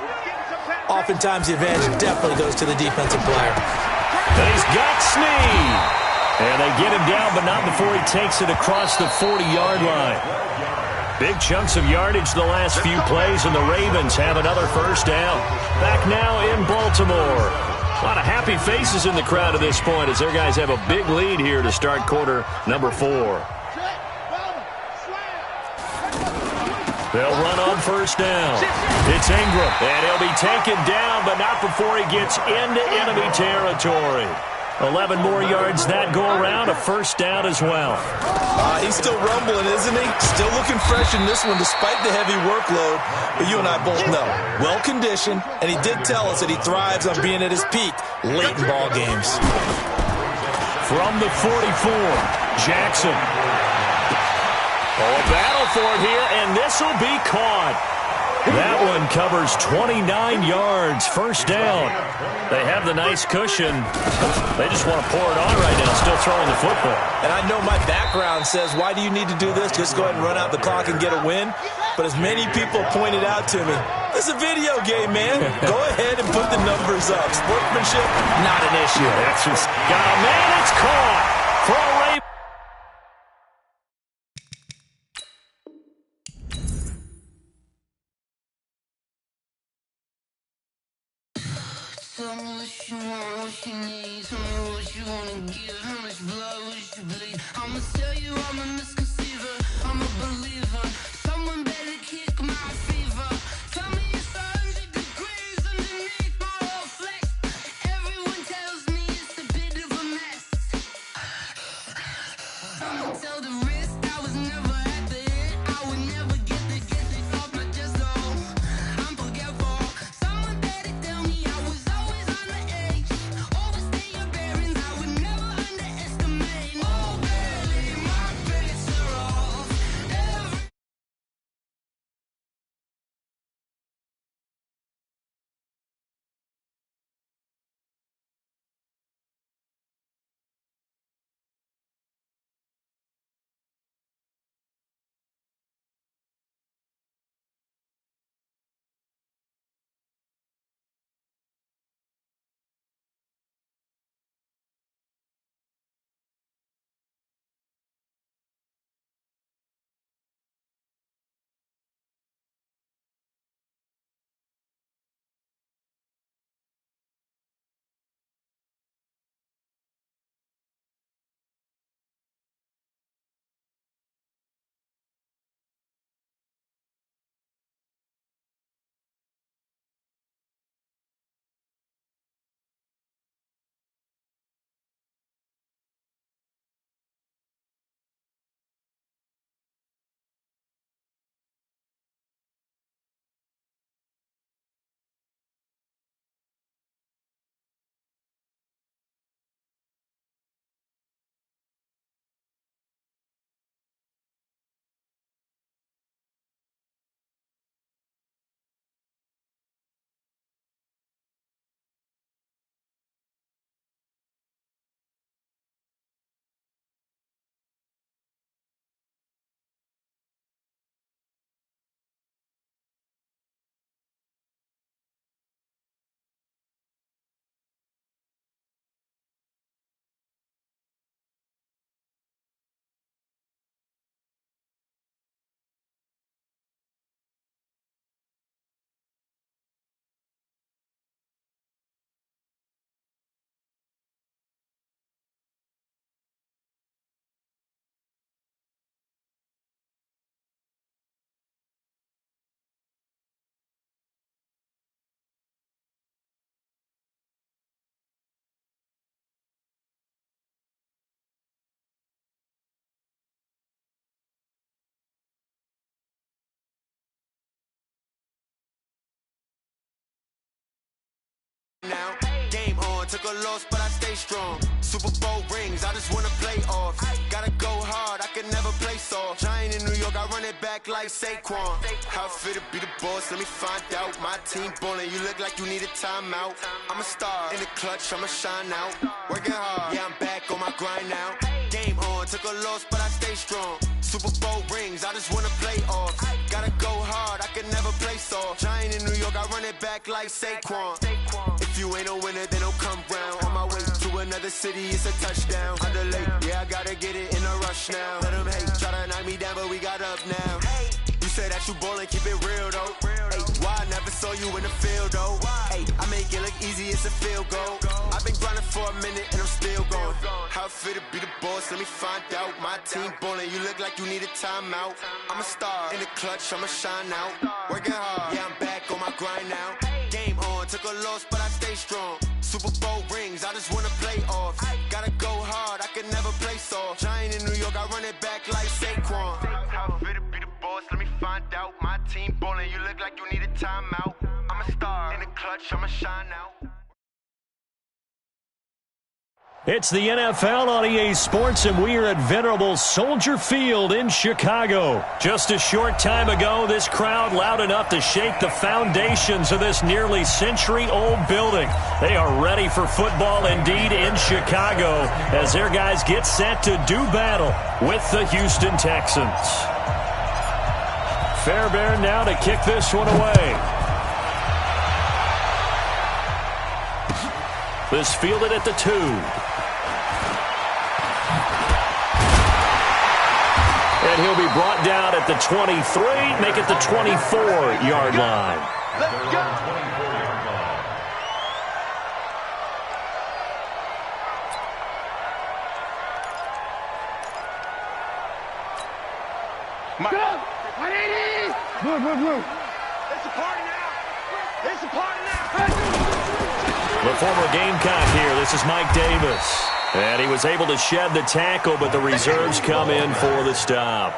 oftentimes the advantage definitely goes to the defensive player. And he's got Snead. And they get him down, but not before he takes it across the 40-yard line. Big chunks of yardage the last few plays, and the Ravens have another first down. Back now in Baltimore. A lot of happy faces in the crowd at this point as their guys have a big lead here to start quarter number 4. They'll run on first down. It's Ingram, and he'll be taken down, but not before he gets into enemy territory. 11 more yards that go around, a first down as well. He's still rumbling, isn't he? Still looking fresh in this one despite the heavy workload. But you and I both know, well-conditioned, and he did tell us that he thrives on being at his peak late in ball games. From the 44, Jackson. Oh, a battle for it here, and this will be caught. That one covers 29 yards, first down. They have the nice cushion. They just want to pour it on right now, still throwing the football. And I know my background says, why do you need to do this? Just go ahead and run out the clock and get a win. But as many people pointed out to me, it's a video game, man. Go ahead and put the numbers up. Sportsmanship, not an issue. That's just got a man. It's caught for a Ray. Tell me what you want, what you need. Tell me what you wanna give. How much blood would you bleed? I'ma tell you I'm a misconceiver. I'm a believer. Someone better kick my fever. Tell me it's 100 degrees underneath my whole flesh. Everyone tells me it's a bit of a mess. I'ma tell the risk I was never at the end. I would never get this off my chest, though. I'm forgetful. Someone better tell me I was always on the edge. Overstay your bearings, I would never underestimate. Oh, barely, my credits are off. Now, game on, took a loss, but I stay strong. Super Bowl rings, I just wanna play off. Gotta go hard, I can never play soft. Giant in New York, I run it back like Saquon. How fit to be the boss, let me find out. My team ballin', you look like you need a timeout. I'm a star, in the clutch, I'ma shine out. Working hard, yeah, I'm back on my grind now. Game on, took a loss, but I stay strong. Super Bowl rings, I just wanna play off. Gotta go hard, I can never play soft. Giant in New York, I run it back like Saquon. If you ain't a winner, then don't come round. On my way to another city, it's a touchdown. Underlay, yeah, I gotta get it in a rush now. Let them hate, try to knock me down, but we got up now. You say that you ballin', keep it real though. Hey, why I never saw you in the field though? Hey, I make it look easy, it's a field goal. I've been grinding for a minute and I'm still going. How it feel to be the boss, let me find out. My team ballin', you look like you need a timeout. I'm a star, in the clutch, I'ma shine out. Working hard, yeah, I'm back on my grind now. Game on, took a loss, but I stay strong. Super Bowl rings, I just wanna play off. Gotta go hard, I can never play soft. Giant in New York, I run it back like Saquon. How it feel to be the boss, let me find out. My team ballin', you look like you need a timeout. I'm a star, in the clutch, I'ma shine out. It's the NFL on EA Sports, and we are at venerable Soldier Field in Chicago. Just a short time ago, this crowd loud enough to shake the foundations of this nearly century-old building. They are ready for football indeed in Chicago as their guys get set to do battle with the Houston Texans. Fairbairn now to kick this one away. This fielded at the 2. And he'll be brought down at the 23, make it the 24-yard line. Let's go. 24-yard line. Move. It's a party now. It's a party now. The former Gamecock here. This is Mike Davis. And he was able to shed the tackle, but the reserves come in for the stop.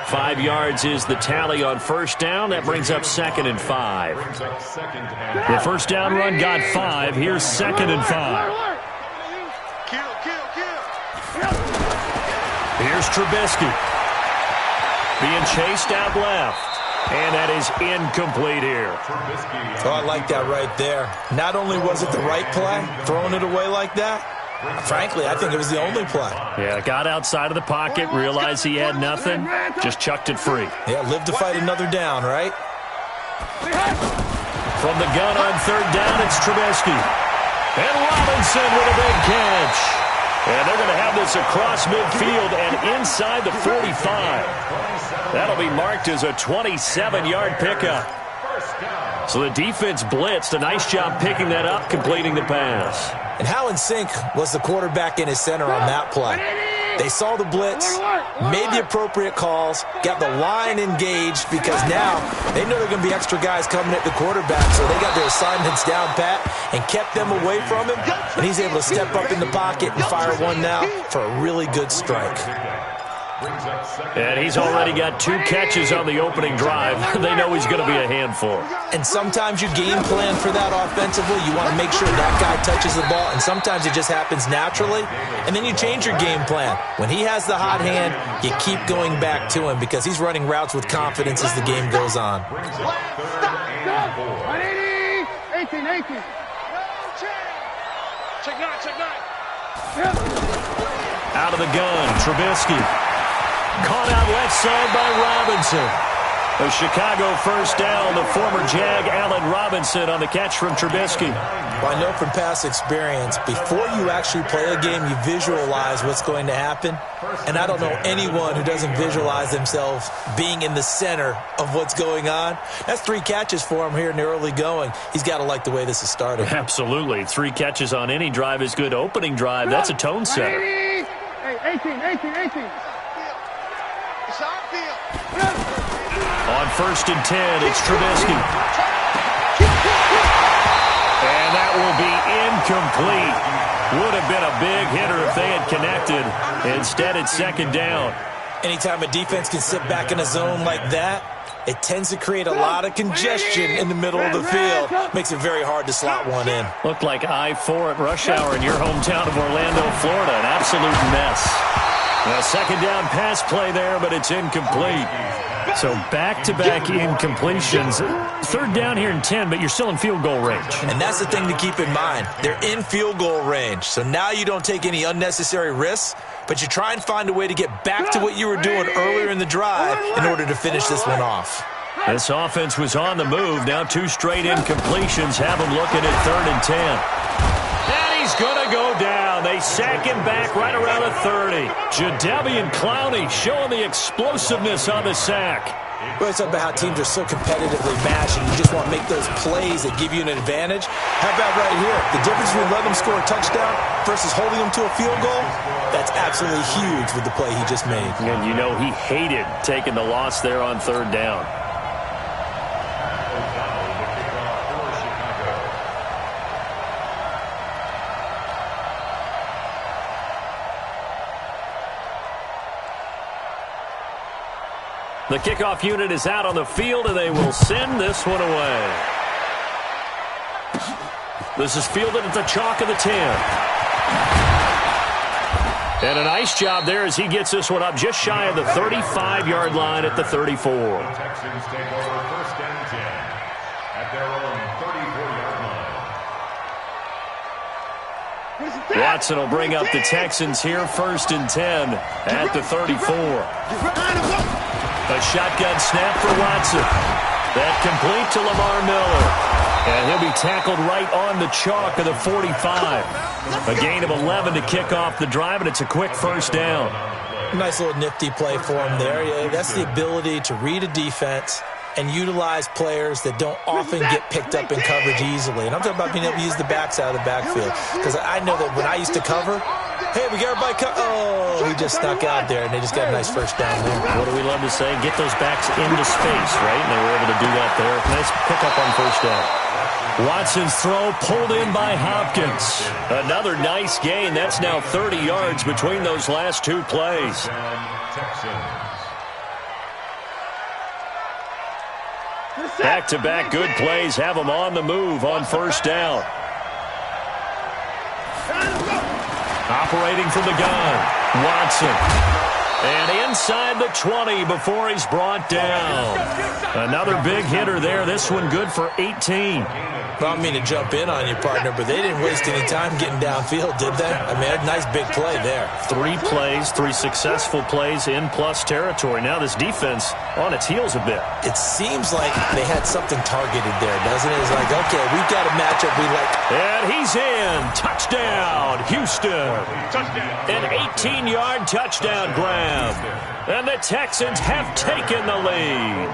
5 yards is the tally on first down. That brings up 2nd and 5. The first down run got 5. Here's 2nd and 5. Here's Trubisky. Being chased out left. And that is incomplete here. Oh, I like that right there. Not only was it the right play, throwing it away like that, frankly, I think it was the only play. Yeah, got outside of the pocket, realized he had nothing, just chucked it free. Yeah, live to fight another down, right? From the gun on third down, it's Trubisky. And Robinson with a big catch. And they're going to have this across midfield and inside the 45. That'll be marked as a 27-yard pickup. So the defense blitzed. A nice job picking that up, completing the pass. And how in sync was the quarterback in his center on that play? They saw the blitz, made the appropriate calls, got the line engaged because now they know there are going to be extra guys coming at the quarterback, so they got their assignments down pat and kept them away from him, and he's able to step up in the pocket and fire one now for a really good strike. And he's already got 2 catches on the opening drive. They know he's going to be a handful. And sometimes you game plan for that offensively. You want to make sure that guy touches the ball, and sometimes it just happens naturally. And then you change your game plan. When he has the hot hand, you keep going back to him because he's running routes with confidence as the game goes on. 18. Check 9. Out of the gun, Trubisky. Caught out left side by Robinson. A Chicago first down, the former Jag Allen Robinson on the catch from Trubisky. Well, I know from past experience, before you actually play a game, you visualize what's going to happen. And I don't know anyone who doesn't visualize themselves being in the center of what's going on. That's 3 catches for him here in the early going. He's got to like the way this is starting. Absolutely. 3 catches on any drive is good. Opening drive, that's a tone setter. 18. On first and 10, it's Trubisky. And that will be incomplete. Would have been a big hitter if they had connected. Instead, it's 2nd down. Anytime a defense can sit back in a zone like that, it tends to create a lot of congestion in the middle of the field. Makes it very hard to slot one in. Looked like I-4 at rush hour in your hometown of Orlando, Florida. An absolute mess. A 2nd down pass play there, but it's incomplete. So back-to-back incompletions. 3rd down here in 10, but you're still in field goal range. And that's the thing to keep in mind. They're in field goal range. So now you don't take any unnecessary risks, but you try and find a way to get back to what you were doing earlier in the drive in order to finish this one off. This offense was on the move. Now 2 straight incompletions have them looking at 3rd and 10. And he's going to go down. They sack him back right around the 30. Jadeveon Clowney showing the explosiveness on the sack. Well, it's about how teams are so competitively matched, and you just want to make those plays that give you an advantage. How about right here? The difference between letting them score a touchdown versus holding them to a field goal, that's absolutely huge with the play he just made. And you know he hated taking the loss there on 3rd down. The kickoff unit is out on the field, and they will send this one away. This is fielded at the chalk of the 10. And a nice job there as he gets this one up just shy of the 35-yard line at the 34. The Texans take over 1st and 10 at their own 34-yard line. Watson will bring up the Texans here 1st and 10 at the 34. A shotgun snap for Watson. That complete to Lamar Miller. And he'll be tackled right on the chalk of the 45. A gain of 11 to kick off the drive, and it's a quick first down. Nice little nifty play for him there. Yeah, that's the ability to read a defense and utilize players that don't often get picked up in coverage easily. And I'm talking about being able to use the backs out of the backfield. Because I know that when I used to cover, hey, we got everybody oh, he just snuck out there, and they just got a nice first down there. What do we love to say? Get those backs into space, right? And they were able to do that there. Nice pickup on first down. Watson's throw pulled in by Hopkins. Another nice gain. That's now 30 yards between those last two plays. Back-to-back good plays have them on the move on first down. Operating from the gun, Watson. And inside the 20 before he's brought down. Another big hitter there. This one good for 18. I don't mean to jump in on you, partner, but they didn't waste any time getting downfield, did they? I mean, a nice big play there. 3 plays, 3 successful plays in plus territory. Now this defense on its heels a bit. It seems like they had something targeted there, doesn't it? It's like, okay, we've got a matchup we like. And he's in. Touchdown, Houston. An 18-yard touchdown grab. And the Texans have taken the lead.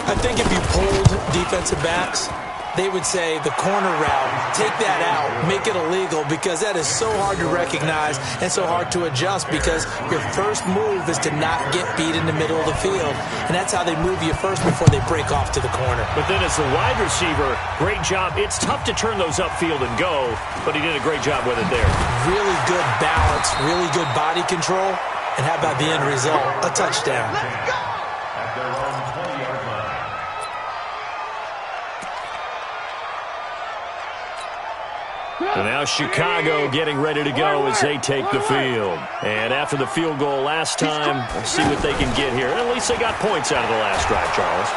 I think if you pulled defensive backs, they would say the corner route, take that out, make it illegal, because that is so hard to recognize and so hard to adjust, because your first move is to not get beat in the middle of the field, and that's how they move you first before they break off to the corner. But then as the wide receiver, great job. It's tough to turn those upfield and go, but he did a great job with it there. Really good balance, really good body control, and how about the end result? A touchdown. At their own 20-yard line. And now Chicago getting ready to go as they take the field. And after the field goal last time, we'll see what they can get here. At least they got points out of the last drive, Charles.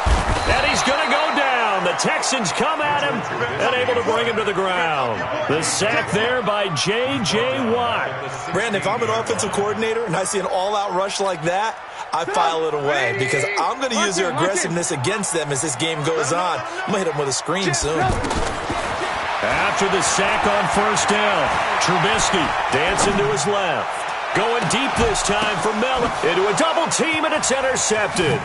And he's going to go down. The Texans come at him and able to bring him to the ground. The sack there by J.J. Watt. Brandon, if I'm an offensive coordinator and I see an all-out rush like that, I file it away, because I'm going to use their aggressiveness against them as this game goes on. I'm going to hit them with a screen soon. After the sack on first down, Trubisky dancing to his left. Going deep this time for Miller. Into a double team, and it's intercepted.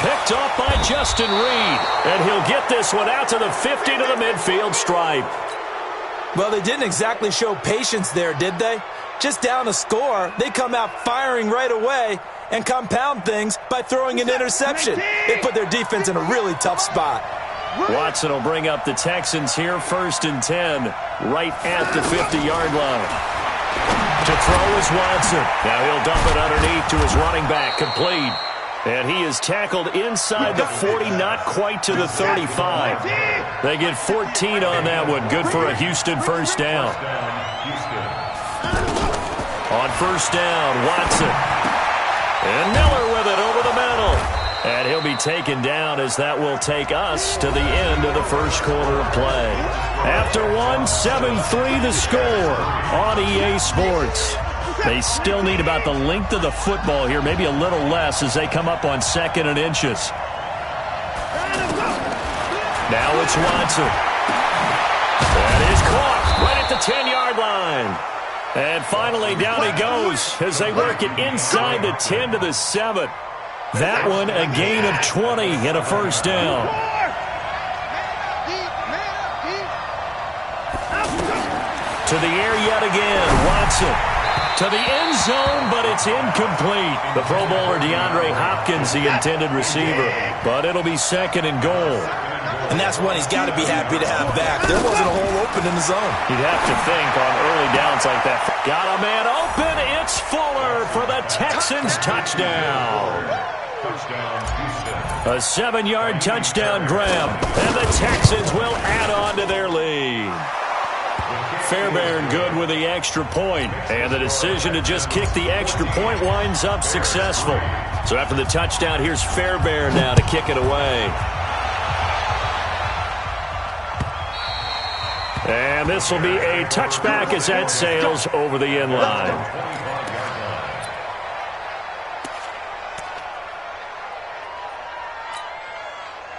Picked off by Justin Reed. And he'll get this one out to the 50 to the midfield stripe. Well, they didn't exactly show patience there, did they? Just down a score, they come out firing right away and compound things by throwing an interception. They put their defense in a really tough spot. Watson will bring up the Texans here, 1st and 10, right at the 50-yard line. To throw is Watson. Now he'll dump it underneath to his running back, complete. And he is tackled inside the 40, not quite to the 35. They get 14 on that one. Good for a Houston first down. On first down, Watson. And Miller with it over the middle. And he'll be taken down as that will take us to the end of the first quarter of play. After one, 7-3 the score on EA Sports. They still need about the length of the football here, maybe a little less as they come up on 2nd and inches. Now it's Watson. That is caught right at the 10-yard line. And finally down he goes as they work it inside the 10 to the 7. That one a gain of 20 and a first down. To the air yet again, Watson. To the end zone, but it's incomplete. The Pro Bowler DeAndre Hopkins, the intended receiver. But it'll be 2nd and goal. And that's one he's got to be happy to have back. There wasn't a hole open in the zone. You'd have to think on early downs like that. Got a man open. It's Fuller for the Texans touchdown. A 7-yard touchdown grab, and the Texans will add on to their lead. Fairbairn good with the extra point, and the decision to just kick the extra point winds up successful. So after the touchdown, here's Fairbairn now to kick it away. And this will be a touchback as that sails over the end line.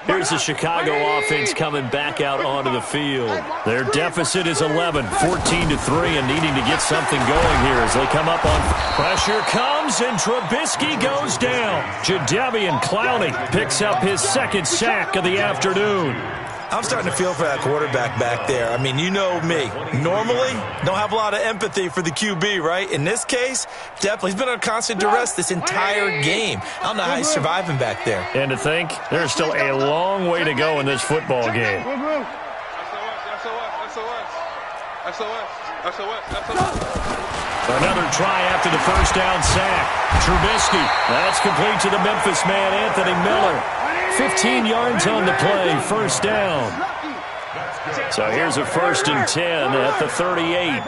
Here's the Chicago offense coming back out onto the field. Their deficit is 11, 14-3, and needing to get something going here as they come up on pressure comes, and Trubisky goes down. Jadeveon Clowney picks up his second sack of the afternoon. I'm starting to feel for that quarterback back there. I mean, you know me. Normally, don't have a lot of empathy for the QB, right? In this case, definitely. He's been on constant duress this entire game. I don't know how he's surviving back there. And to think, there's still a long way to go in this football game. Another try after the first down sack. Trubisky, that's complete to the Memphis man, Anthony Miller. 15 yards on the play, first down. So here's a 1st and 10 at the 38.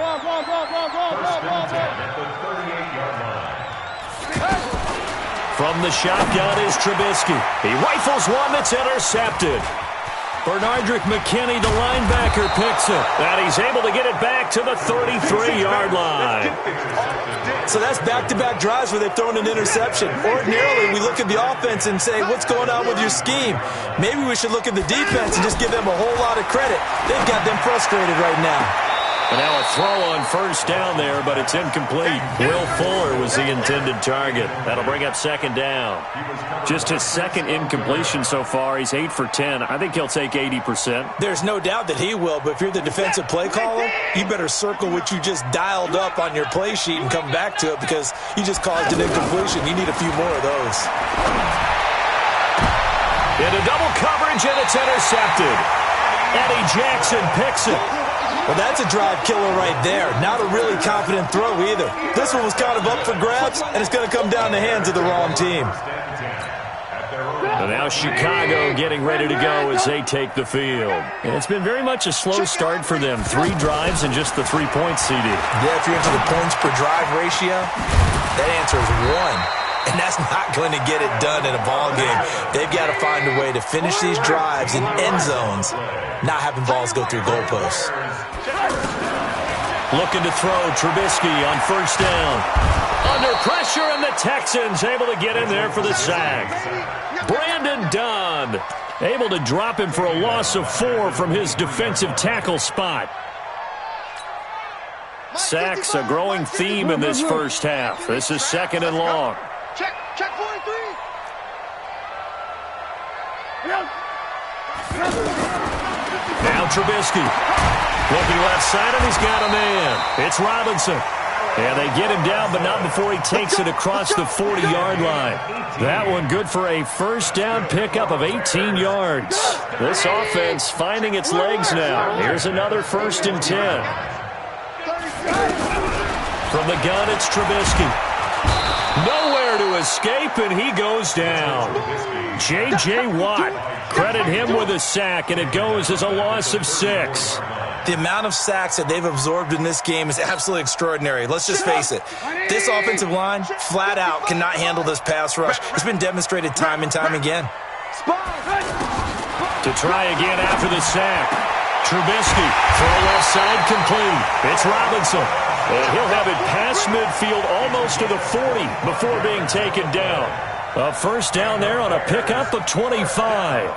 From the shotgun is Trubisky. He rifles one that's intercepted. Bernardrick McKinney, the linebacker, picks it. And he's able to get it back to the 33-yard line. So that's back-to-back drives where they've thrown an interception. Ordinarily, we look at the offense and say, what's going on with your scheme? Maybe we should look at the defense and just give them a whole lot of credit. They've got them frustrated right now. And now a throw on first down there, but it's incomplete. Will Fuller was the intended target. That'll bring up second down. Just his second incompletion so far. He's 8 for 10. I think he'll take 80%. There's no doubt that he will, but if you're the defensive play caller, you better circle what you just dialed up on your play sheet and come back to it because you just caused an incompletion. You need a few more of those. Into double coverage, and it's intercepted. Eddie Jackson picks it. Well, that's a drive killer right there. Not a really confident throw either. This one was kind of up for grabs, and it's going to come down the hands of the wrong team. And now Chicago getting ready to go as they take the field. And it's been very much a slow start for them. 3 drives and just the 3-point CD. Yeah, if you're into the points per drive ratio, that answer is 1. And that's not going to get it done in a ball game. They've got to find a way to finish these drives in end zones, not having balls go through goalposts. Looking to throw, Trubisky on first down. Under pressure, and the Texans able to get in there for the sack. Brandon Dunn able to drop him for a loss of 4 from his defensive tackle spot. Sacks, a growing theme in this first half. This is 2nd and long. Check 43. Now Trubisky. Looking left side, and he's got a man. It's Robinson. And they get him down, but not before he takes it across the 40-yard line. That one good for a first down pickup of 18 yards. This offense finding its legs now. Here's another 1st and 10. From the gun, it's Trubisky. Nowhere to escape, and he goes down. J.J. Watt, credit him with a sack, and it goes as a loss of 6. The amount of sacks that they've absorbed in this game is absolutely extraordinary. Let's just face it. This offensive line, flat out, cannot handle this pass rush. It's been demonstrated time and time again. To try again after the sack. Trubisky, throw left side complete. It's Robinson. And he'll have it past midfield almost to the 40 before being taken down. A first down there on a pickup of 25.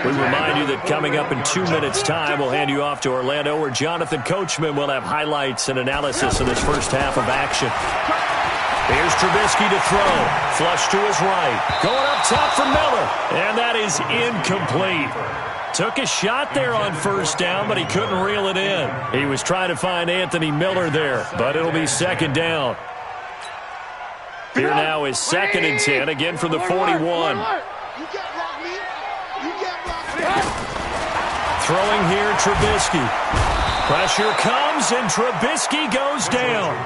We remind you that coming up in 2 minutes' time, we'll hand you off to Orlando, where Jonathan Coachman will have highlights and analysis of this first half of action. Here's Trubisky to throw. Flush to his right. Going up top for Miller. And that is incomplete. Took a shot there on first down, but he couldn't reel it in. He was trying to find Anthony Miller there, but it'll be second down. Here now is 2nd and 10, again from the 41. Throwing here, Trubisky. Pressure comes, and Trubisky goes down.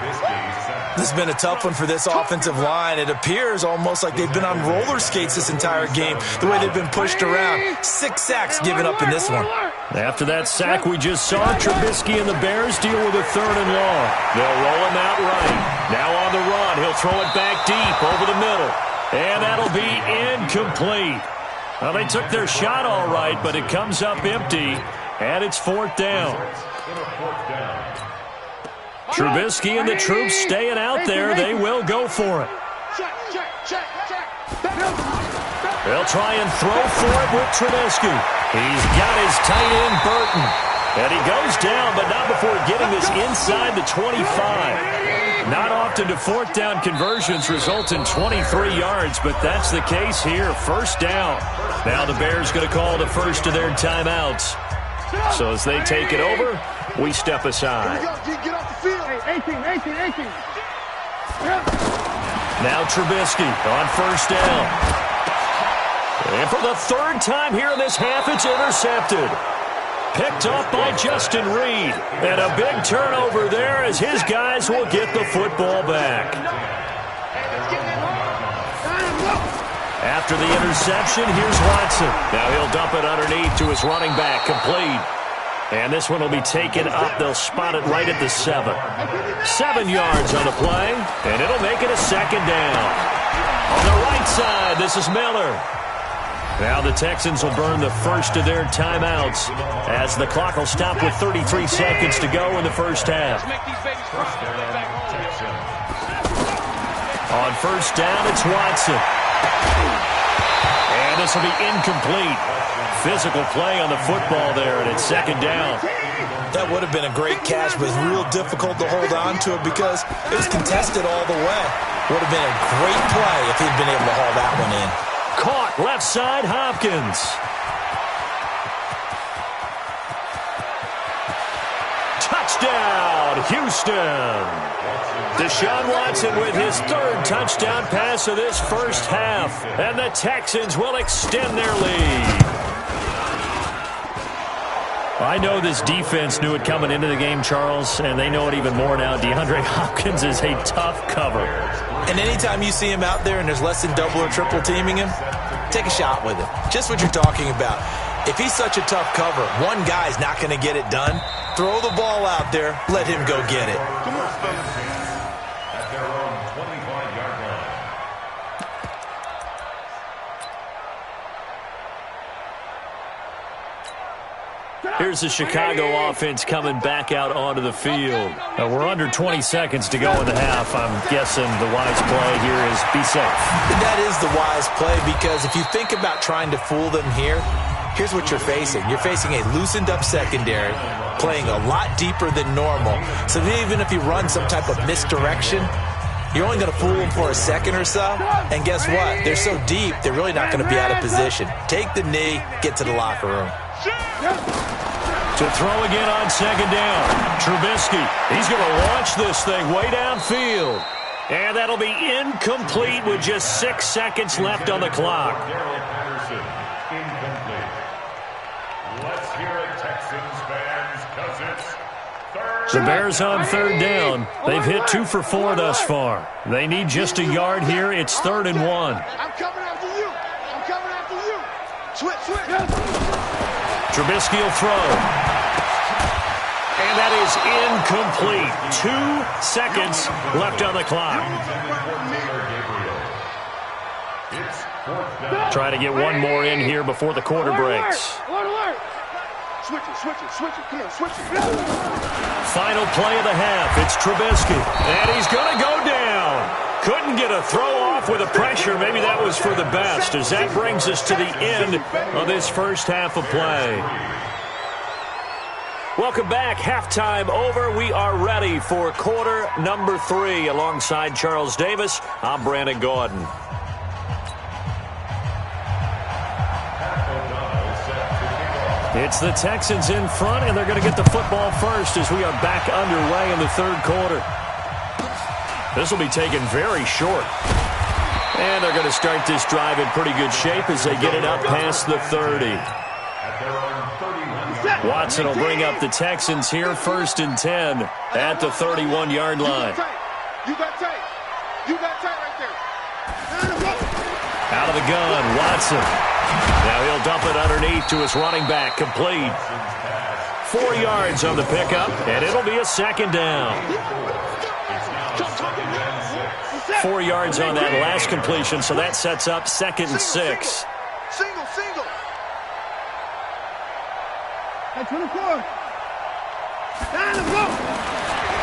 This has been a tough one for this offensive line. It appears almost like they've been on roller skates this entire game, the way they've been pushed around. 6 sacks given up in this one. After that sack we just saw, Trubisky and the Bears deal with a 3rd and long. They'll roll him out right. Now on the run, he'll throw it back deep over the middle. And that'll be incomplete. Well, they took their shot all right, but it comes up empty, and it's 4th down. Trubisky and the troops staying out there. They will go for it. They'll try and throw for it with Trubisky. He's got his tight end, Burton. And he goes down, but not before getting this inside the 25. Not often do fourth down conversions result in 23 yards, but that's the case here. First down. Now the Bears going to call the first of their timeouts. So as they take it over, we step aside. Get off the field. Hey, 18. Now Trubisky on first down. And for the third time here in this half, it's intercepted. Picked off by Justin Reed. And a big turnover there as his guys will get the football back. After the interception, here's Watson. Now he'll dump it underneath to his running back, complete. And this one will be taken up. They'll spot it right at the 7. 7 yards on the play, and it'll make it a second down. On the right side, this is Miller. Now the Texans will burn the first of their timeouts as the clock will stop with 33 seconds to go in the first half. On first down, it's Watson. And this will be incomplete. Physical play on the football there, and it's second down. That would have been a great catch, but it's real difficult to hold on to it because it was contested all the way. Would have been a great play if he'd been able to haul that one in. Caught left side, Hopkins. Touchdown, Houston. Deshaun Watson with his third touchdown pass of this first half. And the Texans will extend their lead. I know this defense knew it coming into the game, Charles, and they know it even more now. DeAndre Hopkins is a tough cover. And anytime you see him out there and there's less than double or triple teaming him, take a shot with him. Just what you're talking about. If he's such a tough cover, one guy's not going to get it done. Throw the ball out there. Let him go get it. Come on, at their own 25-yard line. Here's the Chicago offense coming back out onto the field. We're under 20 seconds to go in the half. I'm guessing the wise play here is be safe. That is the wise play because if you think about trying to fool them here, here's what you're facing. You're facing a loosened up secondary, playing a lot deeper than normal. So even if you run some type of misdirection, you're only going to fool them for a second or so. And guess what? They're so deep, they're really not going to be out of position. Take the knee, get to the locker room. To throw again on second down. Trubisky, he's going to launch this thing way downfield. And that'll be incomplete with just 6 seconds left on the clock. Let's hear it, Texans fans, because it's third. The Bears on third down. They've hit 2 for 4 thus far. They need just a yard here. It's 3rd and 1. I'm coming after you. I'm coming after you. Switch. Trubisky will throw. And that is incomplete. 2 seconds left on the clock. Try to get one more in here before the quarter breaks. Switch it. Come on, switch it. Final play of the half. It's Trubisky. And he's going to go down. Couldn't get a throw off with the pressure. Maybe that was for the best, as that brings us to the end of this first half of play. Welcome back. Halftime over. We are ready for quarter number 3. Alongside Charles Davis, I'm Brandon Gordon. It's the Texans in front, and they're going to get the football first as we are back underway in the third quarter. This will be taken very short. And they're going to start this drive in pretty good shape as they get it up past the 30. Watson will bring up the Texans here, 1st and 10 at the 31-yard line. You got tight right there. Out of the gun, Watson. Now he'll dump it underneath to his running back, complete. 4 yards on the pickup, and it'll be a second down. 4 yards on that last completion, so that sets up 2nd and 6. Single.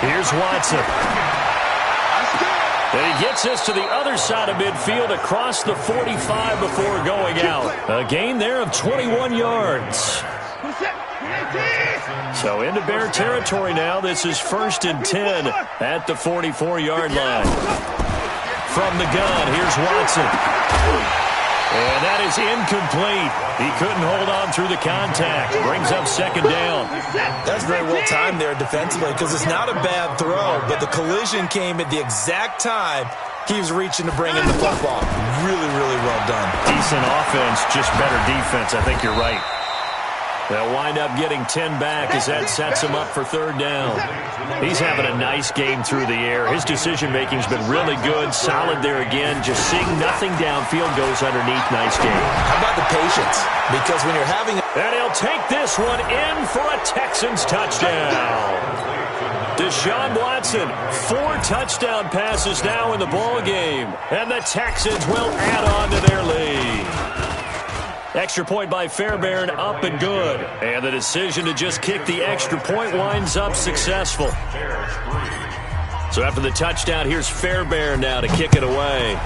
Here's Watson. And he gets us to the other side of midfield across the 45 before going out. A gain there of 21 yards. So into Bear territory now. This is 1st and 10 at the 44-yard line. From the gun, here's Watson. And that is incomplete. He couldn't hold on through the contact. Brings up 2nd down. That's very well timed there defensively because it's not a bad throw, but the collision came at the exact time he was reaching to bring in the football. Really, really well done. Decent offense, just better defense. I think you're right. They'll wind up getting 10 back as that sets him up for 3rd down. He's having a nice game through the air. His decision-making's been really good. Solid there again. Just seeing nothing downfield goes underneath. Nice game. How about the patience? Because when you're having... And he'll take this one in for a Texans touchdown. Deshaun Watson, 4 touchdown passes now in the ball game. And the Texans will add on to their lead. Extra point by Fairbairn, up and good. And the decision to just kick the extra point winds up successful. So after the touchdown, here's Fairbairn now to kick it away.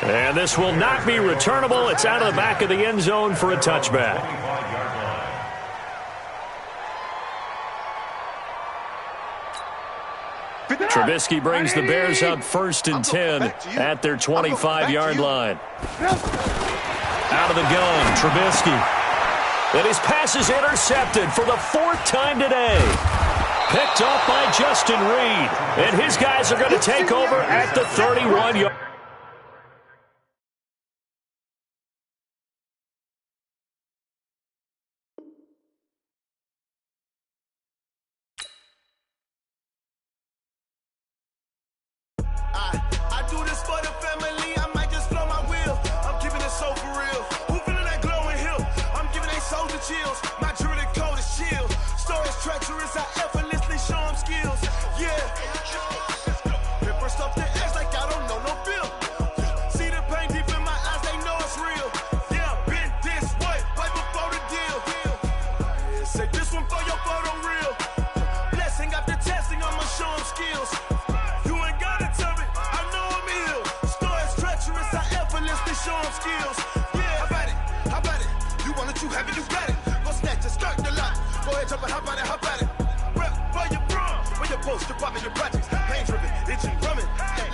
And this will not be returnable. It's out of the back of the end zone for a touchback. Trubisky brings the Bears up 1st and 10 at their 25-yard line. Out of the gun, Trubisky. And his pass is intercepted for the 4th time today. Picked off by Justin Reed. And his guys are going to take over at the 31-yard. I do this for the family, I might just blow my wheel. I'm keeping it so for real. Who feeling that glowing hill? I'm giving they soldier chills. My jewelry code is chill. Stories treacherous, I effortlessly show them skills. Yeah. Pepper stuff the edge like I don't know no feel. See the pain deep in my eyes, they know it's real. Yeah, been this way, right before the deal. Yeah, say this one for your photo real. Blessing after testing, I'ma show them skills. Show them skills. Yeah, how about it? You want it, you have it, you got it. Go snatch it, start the lot. Go ahead, jump it, how about it? Rep for your bro, for your post, your pop, your projects. Pain driven, itching, drumming.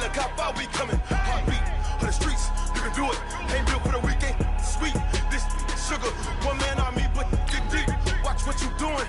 Look how far we coming. Heartbeat on the streets, you can do it. Ain't built for the weekend, sweet. This sugar, one man army, but get deep. Watch what you doing.